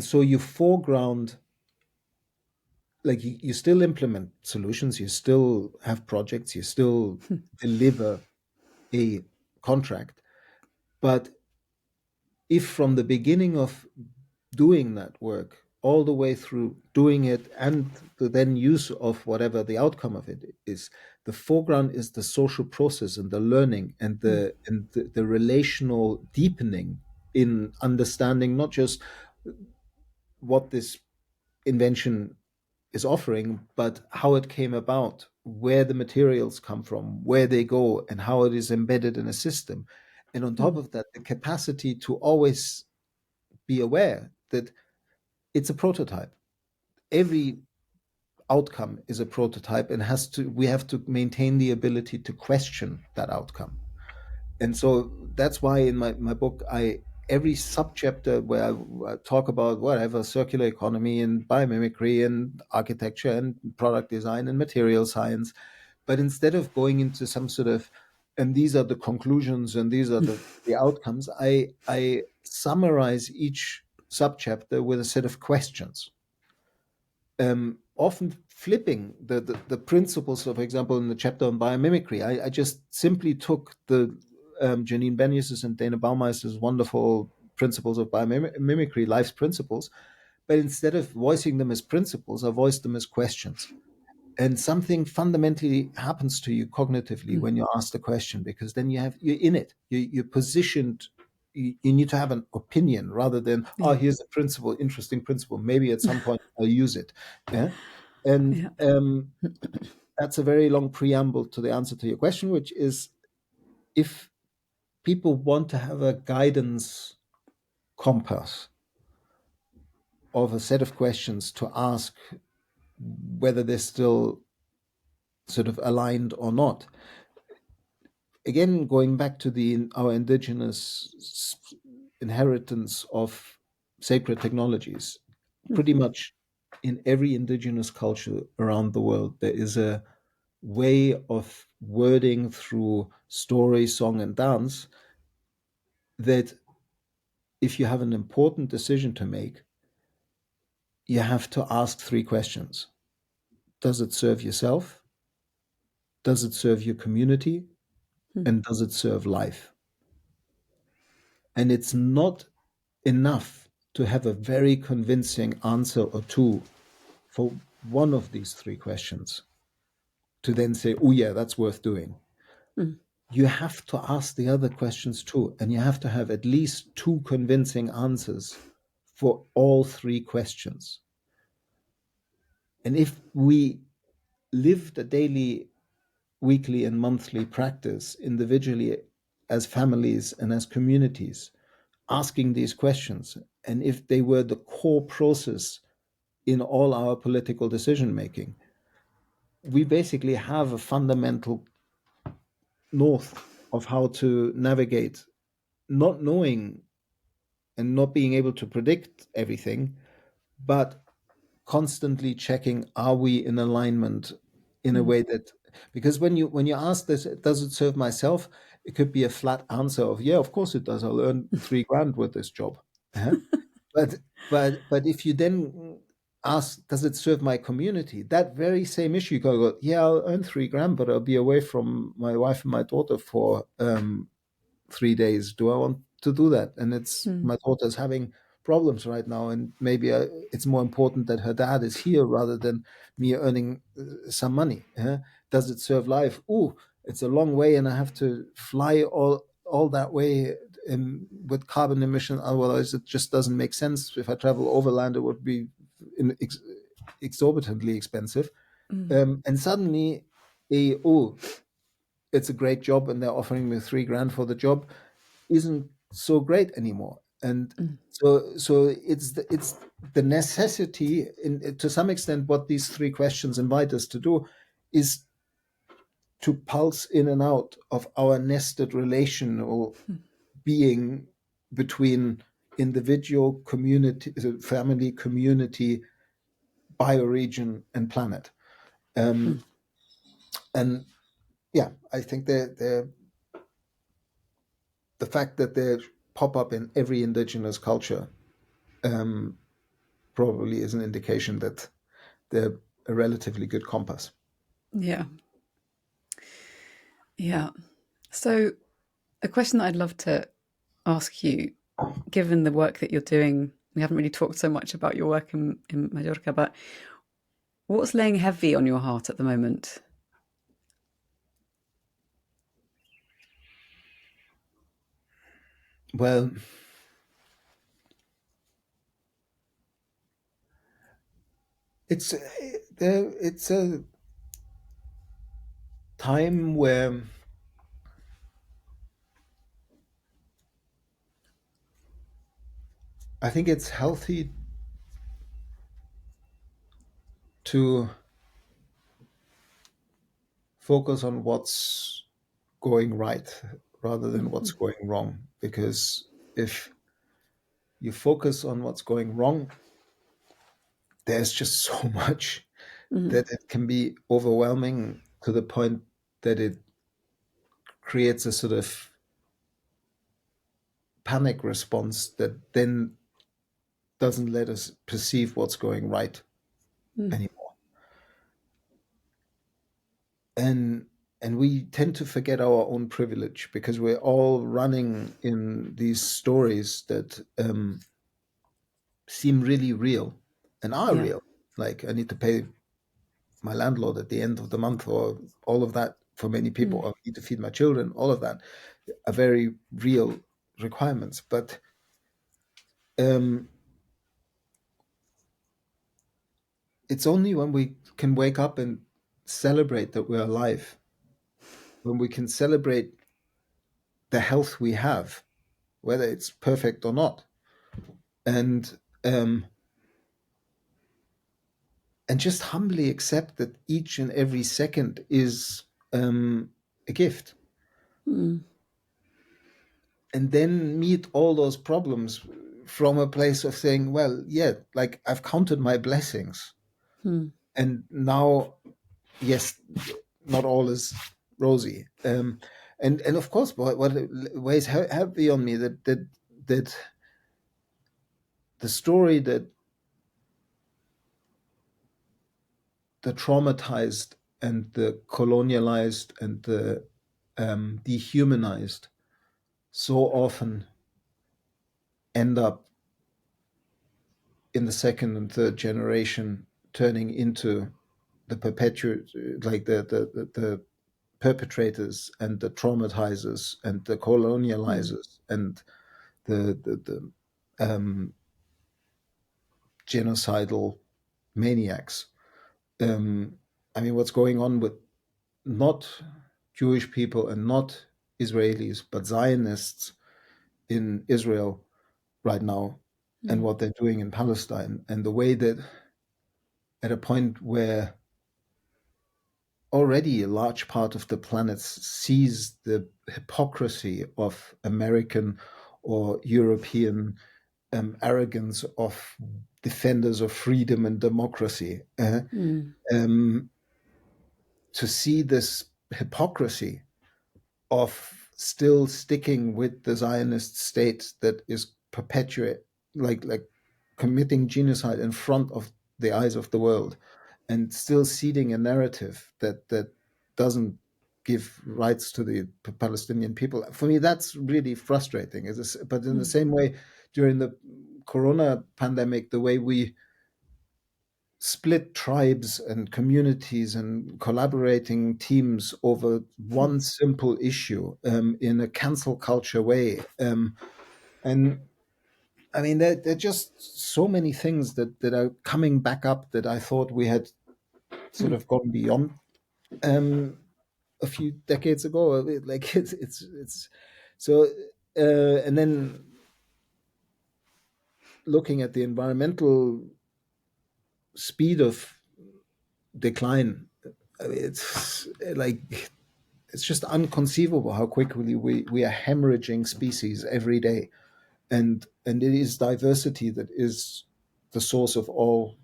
so you foreground, like you still implement solutions, you still have projects, you still deliver a contract, but if from the beginning of doing that work all the way through doing it and the then use of whatever the outcome of it is, the foreground is the social process and the learning and the relational deepening in understanding not just what this invention is offering, but how it came about, where the materials come from, where they go, and how it is embedded in a system. And on top of that, the capacity to always be aware that it's a prototype. Every outcome is a prototype, and we have to maintain the ability to question that outcome. And so that's why in my book, every subchapter where I talk about whatever circular economy and biomimicry and architecture and product design and material science, but instead of going into some sort of, and these are the conclusions and these are the outcomes, I summarize each subchapter with a set of questions. Often flipping the principles. So, for example, in the chapter on biomimicry, I just simply took the Janine Benyus's and Dana Baumeister's wonderful principles of biomimicry, life's principles. But instead of voicing them as principles, I voice them as questions. And something fundamentally happens to you cognitively when you ask the question, because then you're in it. You're positioned. You need to have an opinion rather than, oh, here's a principle, interesting principle. Maybe at some point I'll use it. Yeah. And that's a very long preamble to the answer to your question, which is, if people want to have a guidance compass of a set of questions to ask whether they're still sort of aligned or not. Again, going back to our indigenous inheritance of sacred technologies, pretty much in every indigenous culture around the world, there is a way of wording through story, song, and dance that if you have an important decision to make, you have to ask 3 questions. Does it serve yourself? Does it serve your community? And does it serve life? And it's not enough to have a very convincing answer or 2 for one of these 3 questions to then say, oh yeah, that's worth doing. You have to ask the other questions too, and you have to have at least 2 convincing answers for all 3 questions. And if we lived a daily, weekly, and monthly practice individually as families and as communities, asking these questions, and if they were the core process in all our political decision making, we basically have a fundamental north of how to navigate, not knowing and not being able to predict everything, but constantly checking, are we in alignment in a way that, because when you ask this, does it serve myself, it could be a flat answer of, yeah, of course it does, I'll earn $3,000 with this job. But if you then ask, does it serve my community, that very same issue, you go, yeah, I'll earn $3,000, but I'll be away from my wife and my daughter for 3 days. Do I want to do that? And it's my daughter's having problems right now, and maybe it's more important that her dad is here rather than me earning some money. Does it serve life? Ooh, it's a long way, and I have to fly all that way with carbon emission. Otherwise, it just doesn't make sense. If I travel overland, it would be exorbitantly expensive. And suddenly, it's a great job, and they're offering me $3,000 for the job, isn't so great anymore. And so it's the necessity, to some extent, what these 3 questions invite us to do is to pulse in and out of our nested relational being between individual, community, family, community, bioregion, and planet. And yeah, I think the fact that they pop up in every indigenous culture probably is an indication that they're a relatively good compass. Yeah. So a question that I'd love to ask you, given the work that you're doing, we haven't really talked so much about your work in Mallorca, but what's laying heavy on your heart at the moment? Well, it's a time where I think it's healthy to focus on what's going right rather than what's going wrong. Because if you focus on what's going wrong, there's just so much that it can be overwhelming to the point that it creates a sort of panic response that then doesn't let us perceive what's going right anymore. And and we tend to forget our own privilege because we're all running in these stories that seem really real and are Yeah. real. Like I need to pay my landlord at the end of the month, or all of that for many people, Mm. or I need to feed my children. All of that are very real requirements. But um, it's only when we can wake up and celebrate that we're alive, when we can celebrate the health we have, whether it's perfect or not, and um, and just humbly accept that each and every second is a gift, Mm. and then meet all those problems from a place of saying, well, yeah, like I've counted my blessings, Mm. and now, yes, not all is rosy. And of course, what weighs heavy on me, that the story that the traumatized and the colonialized and the dehumanized so often end up in the second and third generation turning into the perpetuate, like the perpetrators and the traumatizers and the Mm. colonializers and the genocidal maniacs. Um, I mean, what's going on with not Jewish people and not Israelis, but Zionists in Israel right now, and Mm. what they're doing in Palestine, and the way that at a point where already a large part of the planet sees the hypocrisy of American or European arrogance of defenders of freedom and democracy, Mm. um, to see this hypocrisy of still sticking with the Zionist state that is perpetuate, like committing genocide in front of the eyes of the world, and still seeding a narrative that doesn't give rights to the Palestinian people. For me, that's really frustrating. But in the Mm. same way, during the Corona pandemic, the way we split tribes and communities and collaborating teams over one simple issue in a cancel culture way. And I mean, there are just so many things that are coming back up that I thought we had sort Mm. of gone beyond a few decades ago. Like it's so, and then looking at the environmental speed of decline, I mean, it's like it's just unconceivable how quickly we are hemorrhaging species every day, and it is diversity that is the source of all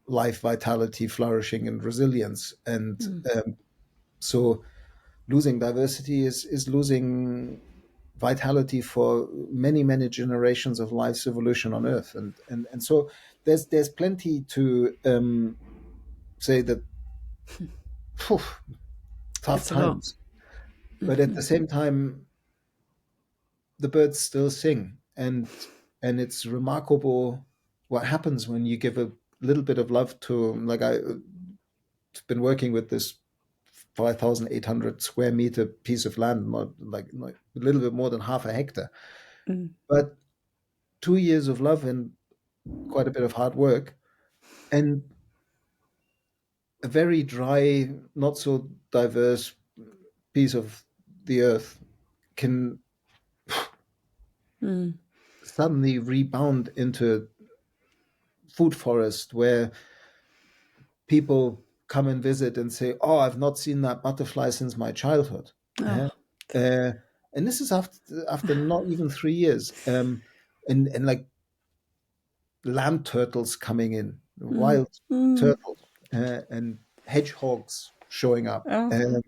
life, vitality, flourishing, and resilience. And Mm. so, losing diversity is losing vitality for many generations of life's evolution on Earth. And so, there's plenty to say that. Phew, tough It's a lot. times, but at the same time, the birds still sing, and it's remarkable what happens when you give a little bit of love to, like, I've been working with this 5,800 square meter piece of land, not like a little bit more than half a hectare, Mm. but 2 years of love and quite a bit of hard work, and a very dry, not so diverse piece of the earth can Mm. suddenly rebound into food forest where people come and visit and say, "Oh, I've not seen that butterfly since my childhood," Oh. uh, uh, and this is after not even 3 years, and like land turtles coming in, Mm. wild Mm. turtles, and hedgehogs showing up. Oh.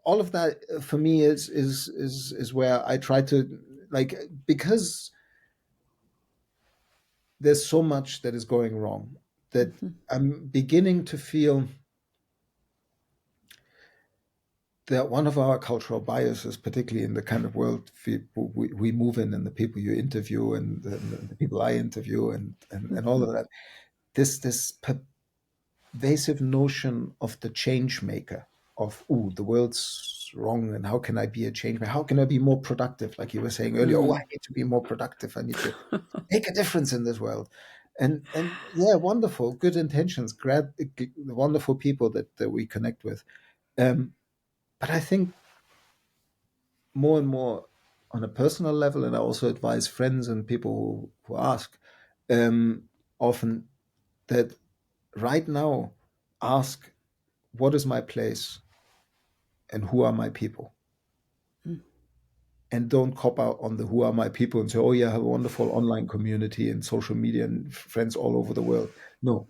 All of that for me is where I try to, like, because there's so much that is going wrong that I'm beginning to feel one of our cultural biases, particularly in the kind of world we move in, and the people you interview, and the people I interview, and all of that, this pervasive notion of the change maker, of the world's wrong, and how can I be a change maker? How can I be more productive? Like you were saying earlier, I need to be more productive. I need to make a difference in this world. And yeah, wonderful, good intentions, wonderful people that we connect with. But I think more and more on a personal level, and I also advise friends and people who ask often, that right now ask, what is my place and who are my people? And don't cop out on the who are my people and say, oh yeah, I have a wonderful online community and social media and friends all over the world. No,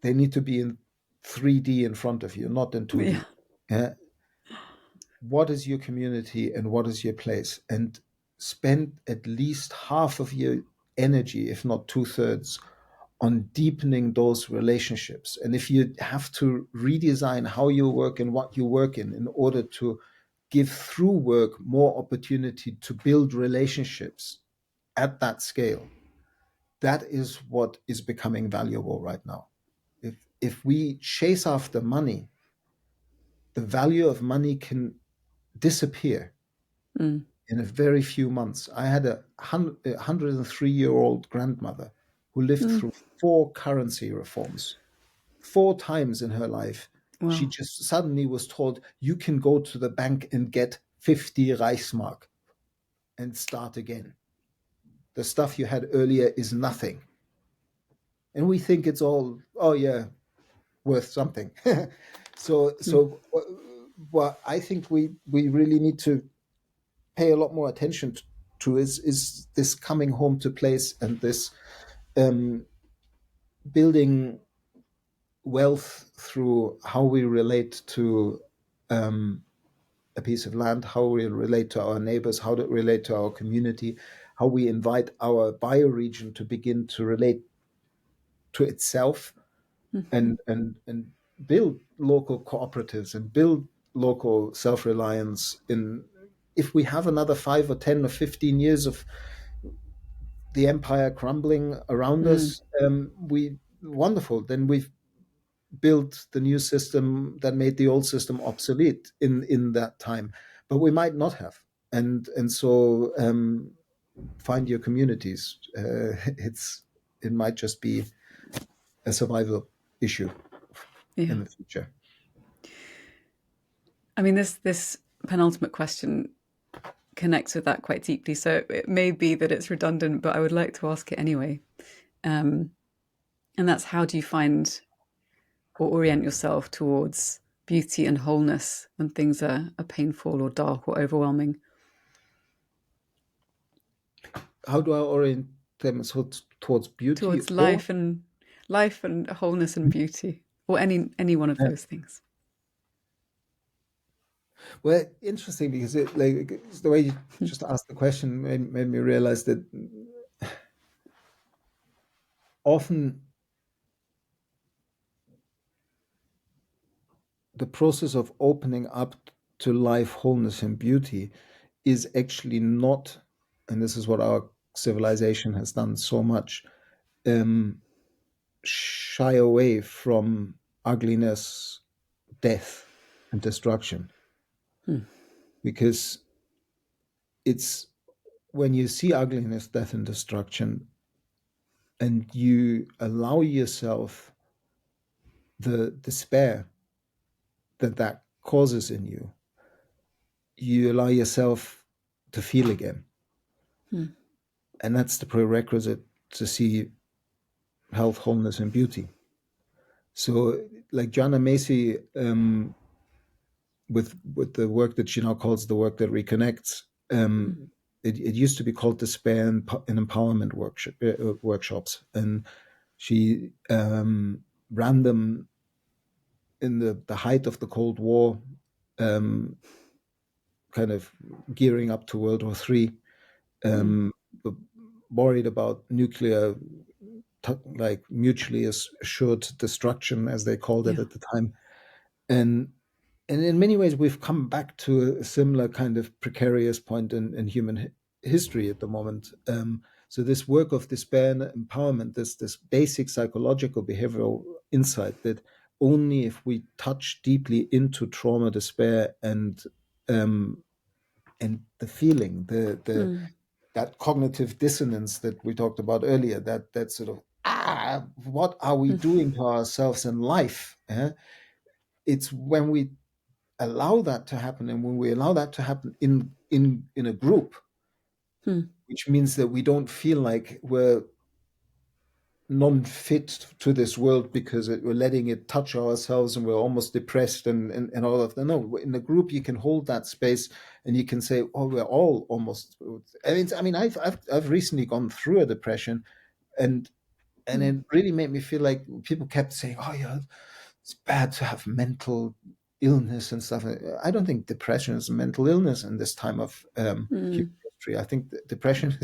they need to be in 3D in front of you, not in 2D. Yeah. Yeah. What is your community and what is your place? And spend at least half of your energy, if not 2/3, on deepening those relationships. And if you have to redesign how you work and what you work in order to give through work more opportunity to build relationships at that scale, that is what is becoming valuable right now. If we chase after money, the value of money can disappear in a very few months. I had a 103-year-old grandmother who lived through 4 currency reforms. 4 times in her life, she Wow. just suddenly was told, you can go to the bank and get 50 Reichsmark and start again. The stuff you had earlier is nothing. And we think it's all, oh yeah, worth something. So what I think we really need to pay a lot more attention to is this coming home to place, and this building wealth through how we relate to a piece of land, how we relate to our neighbors, how to relate to our community, how we invite our bioregion to begin to relate to itself, and build local cooperatives and build local self-reliance. In if we have another 5 or 10 or 15 years of the empire crumbling around us, we wonderful. Then we've built the new system that made the old system obsolete in that time, but we might not have. And so find your communities. It might just be a survival issue Yeah. in the future. I mean, this penultimate question connects with that quite deeply. So it may be that it's redundant, but I would like to ask it anyway. And that's, how do you find or orient yourself towards beauty and wholeness when things are painful or dark or overwhelming? How do I orient them towards beauty? Towards Or life and wholeness and beauty, or any one of those things. well, interesting, because it's the way you just asked the question made me realize that often the process of opening up to life, wholeness, and beauty is actually not, and this is what our civilization has done so much, shy away from ugliness, death, and destruction. Because it's when you see ugliness, death, and destruction, and you allow yourself the despair that causes in you, you allow yourself to feel again. And that's the prerequisite to see health, wholeness, and beauty. So, like Joanna Macy, with the work that she now calls the work that reconnects, it used to be called despair and empowerment workshops, and she ran them in the height of the Cold War, kind of gearing up to World War III, worried about nuclear, mutually assured destruction, as they called it at the time. And and in many ways, we've come back to a similar kind of precarious point in human history at the moment. So this work of despair and empowerment, this basic psychological behavioral insight that only if we touch deeply into trauma, despair, um, and the feeling, the Mm. that cognitive dissonance that we talked about earlier, that sort of what are we doing to ourselves in life? It's when we allow that to happen, and when we allow that to happen in a group, Mm. which means that we don't feel like we're non-fit to this world because we're letting it touch ourselves and we're almost depressed and all of that. No, in a group you can hold that space and you can say, oh, we're all almost. I mean, I've recently gone through a depression, and it really made me feel like people kept saying, oh yeah, it's bad to have mental illness and stuff. I don't think depression is a mental illness in this time of human Mm. history. I think that depression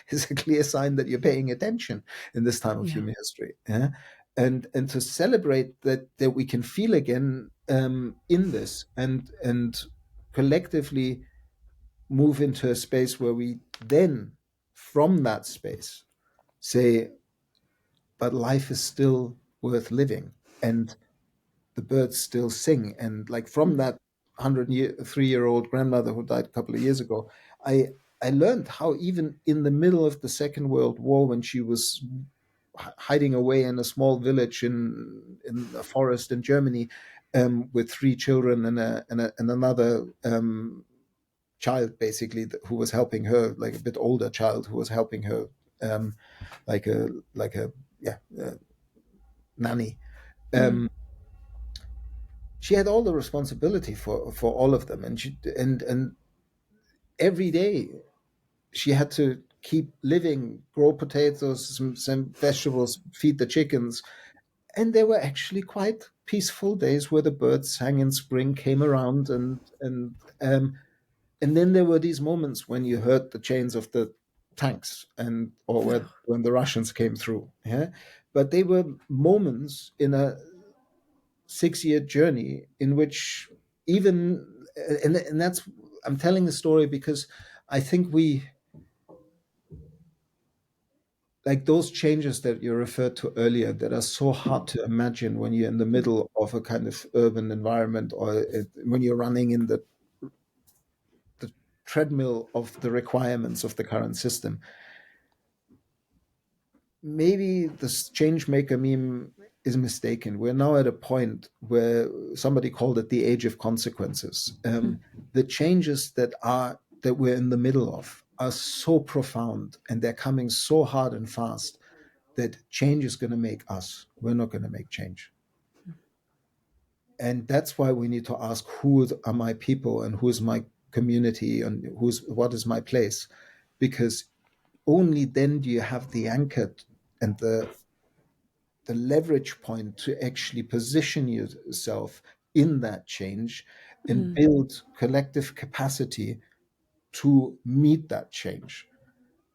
is a clear sign that you're paying attention in this time of Yeah. human history. Yeah? And to celebrate that we can feel again in this and collectively move into a space where we then, from that space, say, but life is still worth living, and the birds still sing. And like from Mm. that 103-year-old grandmother who died a couple of years ago, I learned how even in the middle of the Second World War, when she was hiding away in a small village in a forest in Germany, with three children and another child, basically, who was helping her, like a bit older child who was helping her, um, like a yeah nanny. Mm. Um, she had all the responsibility for all of them, and and every day she had to keep living, grow potatoes, some vegetables, feed the chickens. And there were actually quite peaceful days where the birds sang in spring, came around, and then there were these moments when you heard the chains of the tanks, or when the Russians came through. Yeah, but they were moments in a 6-year journey in which even and that's, I'm telling the story because I think we, like those changes that you referred to earlier that are so hard to imagine when you're in the Mm. middle of a kind of urban environment, or when you're running in the treadmill of the requirements of the current system. Maybe this change maker meme is mistaken. We're now at a point where somebody called it the age of consequences. Mm. The changes that we're in the middle of are so profound, and they're coming so hard and fast that change is going to make us. We're not going to make change. And that's why we need to ask, who are my people and who is my community and what is my place? Because only then do you have the anchor and the leverage point to actually position yourself in that change and Mm. build collective capacity to meet that change.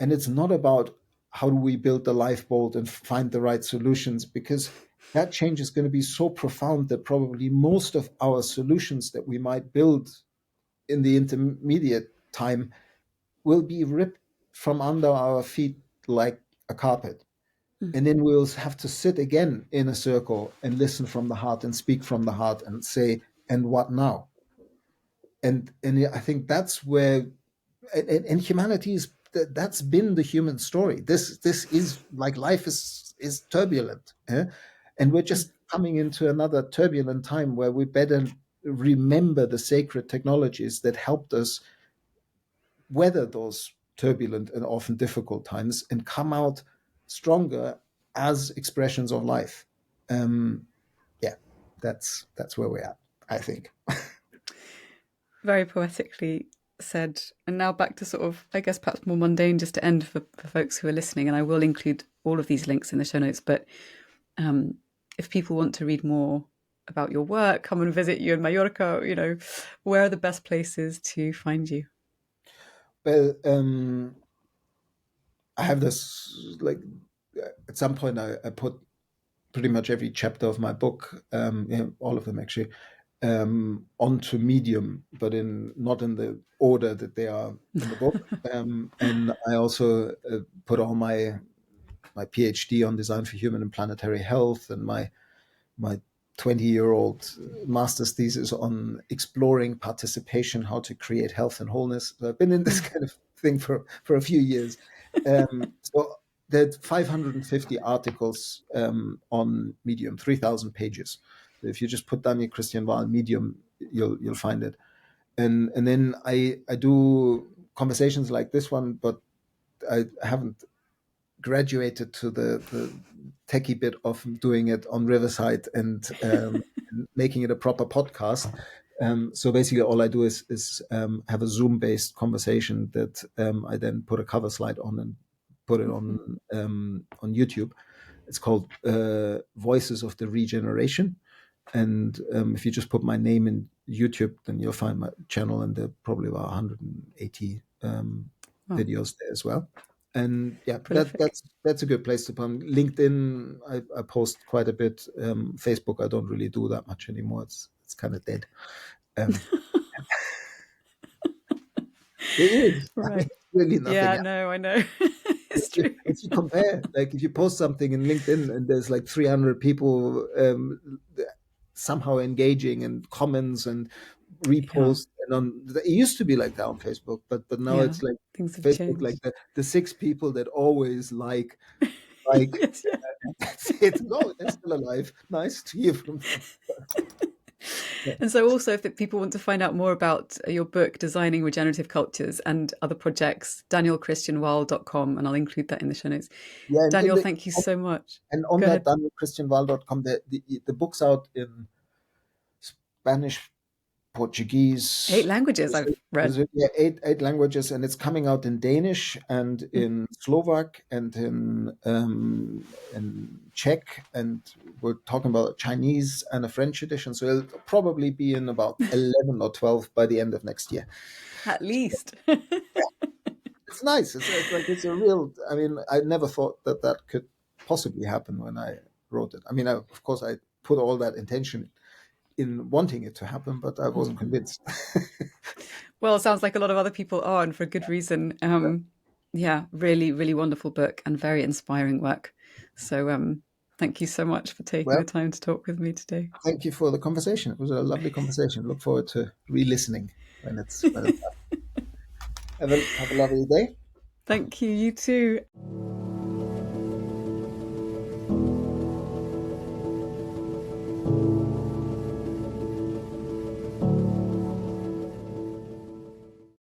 And it's not about how do we build the lifeboat and find the right solutions, because that change is going to be so profound that probably most of our solutions that we might build in the intermediate time will be ripped from under our feet like a carpet. Mm. And then we'll have to sit again in a circle and listen from the heart and speak from the heart and say, and what now? And I think that's where, and humanity is, that's been the human story. This is like, life is turbulent, eh? And we're Mm. just coming into another turbulent time where we better remember the sacred technologies that helped us weather those turbulent and often difficult times and come out stronger as expressions of life. Um, yeah, that's where we're at, I think. Very poetically said. And now back to sort of, I guess, perhaps more mundane, just to end for folks who are listening. And I will include all of these links in the show notes. But um, if people want to read more about your work, come and visit you in Mallorca, where are the best places to find you? Well, I have this, like, at some point I put pretty much every chapter of my book, all of them actually, onto Medium, but not in the order that they are in the book. And I also put all my PhD on design for human and planetary health, and my 20-year-old master's thesis on exploring participation, how to create health and wholeness. So I've been in this kind of thing for a few years. So there's 550 articles on Medium, 3,000 pages. If you just put Daniel Christian Wahl Medium, you'll find it. And then I do conversations like this one, but I haven't graduated to the techie bit of doing it on Riverside and making it a proper podcast. So basically, all I do is have a Zoom-based conversation that I then put a cover slide on and put it on YouTube. It's called Voices of the Regeneration. And if you just put my name in YouTube, then you'll find my channel, and there are probably about 180 videos there as well. And yeah, that's a good place to put. LinkedIn, I post quite a bit. Facebook, I don't really do that much anymore. It's kind of dead. It is. Right. I mean, really nothing. Yeah, no, I know. It's true. If you compare, like if you post something in LinkedIn and there's like 300 people somehow engaging and comments and reposts, and it used to be like that on Facebook, but now it's like things have Facebook, changed. like the 6 people that always like Yes, yeah. that's it. No, they're still alive. Nice to hear from them. And so also, if people want to find out more about your book, Designing Regenerative Cultures, and other projects, danielchristianwahl.com, and I'll include that in the show notes. Yeah, Daniel, thank you so much. And on Go that ahead. danielchristianwahl.com, the book's out in Spanish, Portuguese, 8 languages I've read. Yeah, eight languages, and it's coming out in Danish and in Slovak and in Czech, and we're talking about Chinese and a French edition. So it'll probably be in about 11 or 12 by the end of next year. At least. It's nice. It's a real. I mean, I never thought that could possibly happen when I wrote it. I mean, of course, I put all that intention in wanting it to happen, but I wasn't convinced. Well, it sounds like a lot of other people are, and for good reason. Yeah, really, really wonderful book and very inspiring work. So thank you so much for taking the time to talk with me today. Thank you for the conversation. It was a lovely conversation. Look forward to re-listening when it's done. Have a lovely day. Thank you. You too.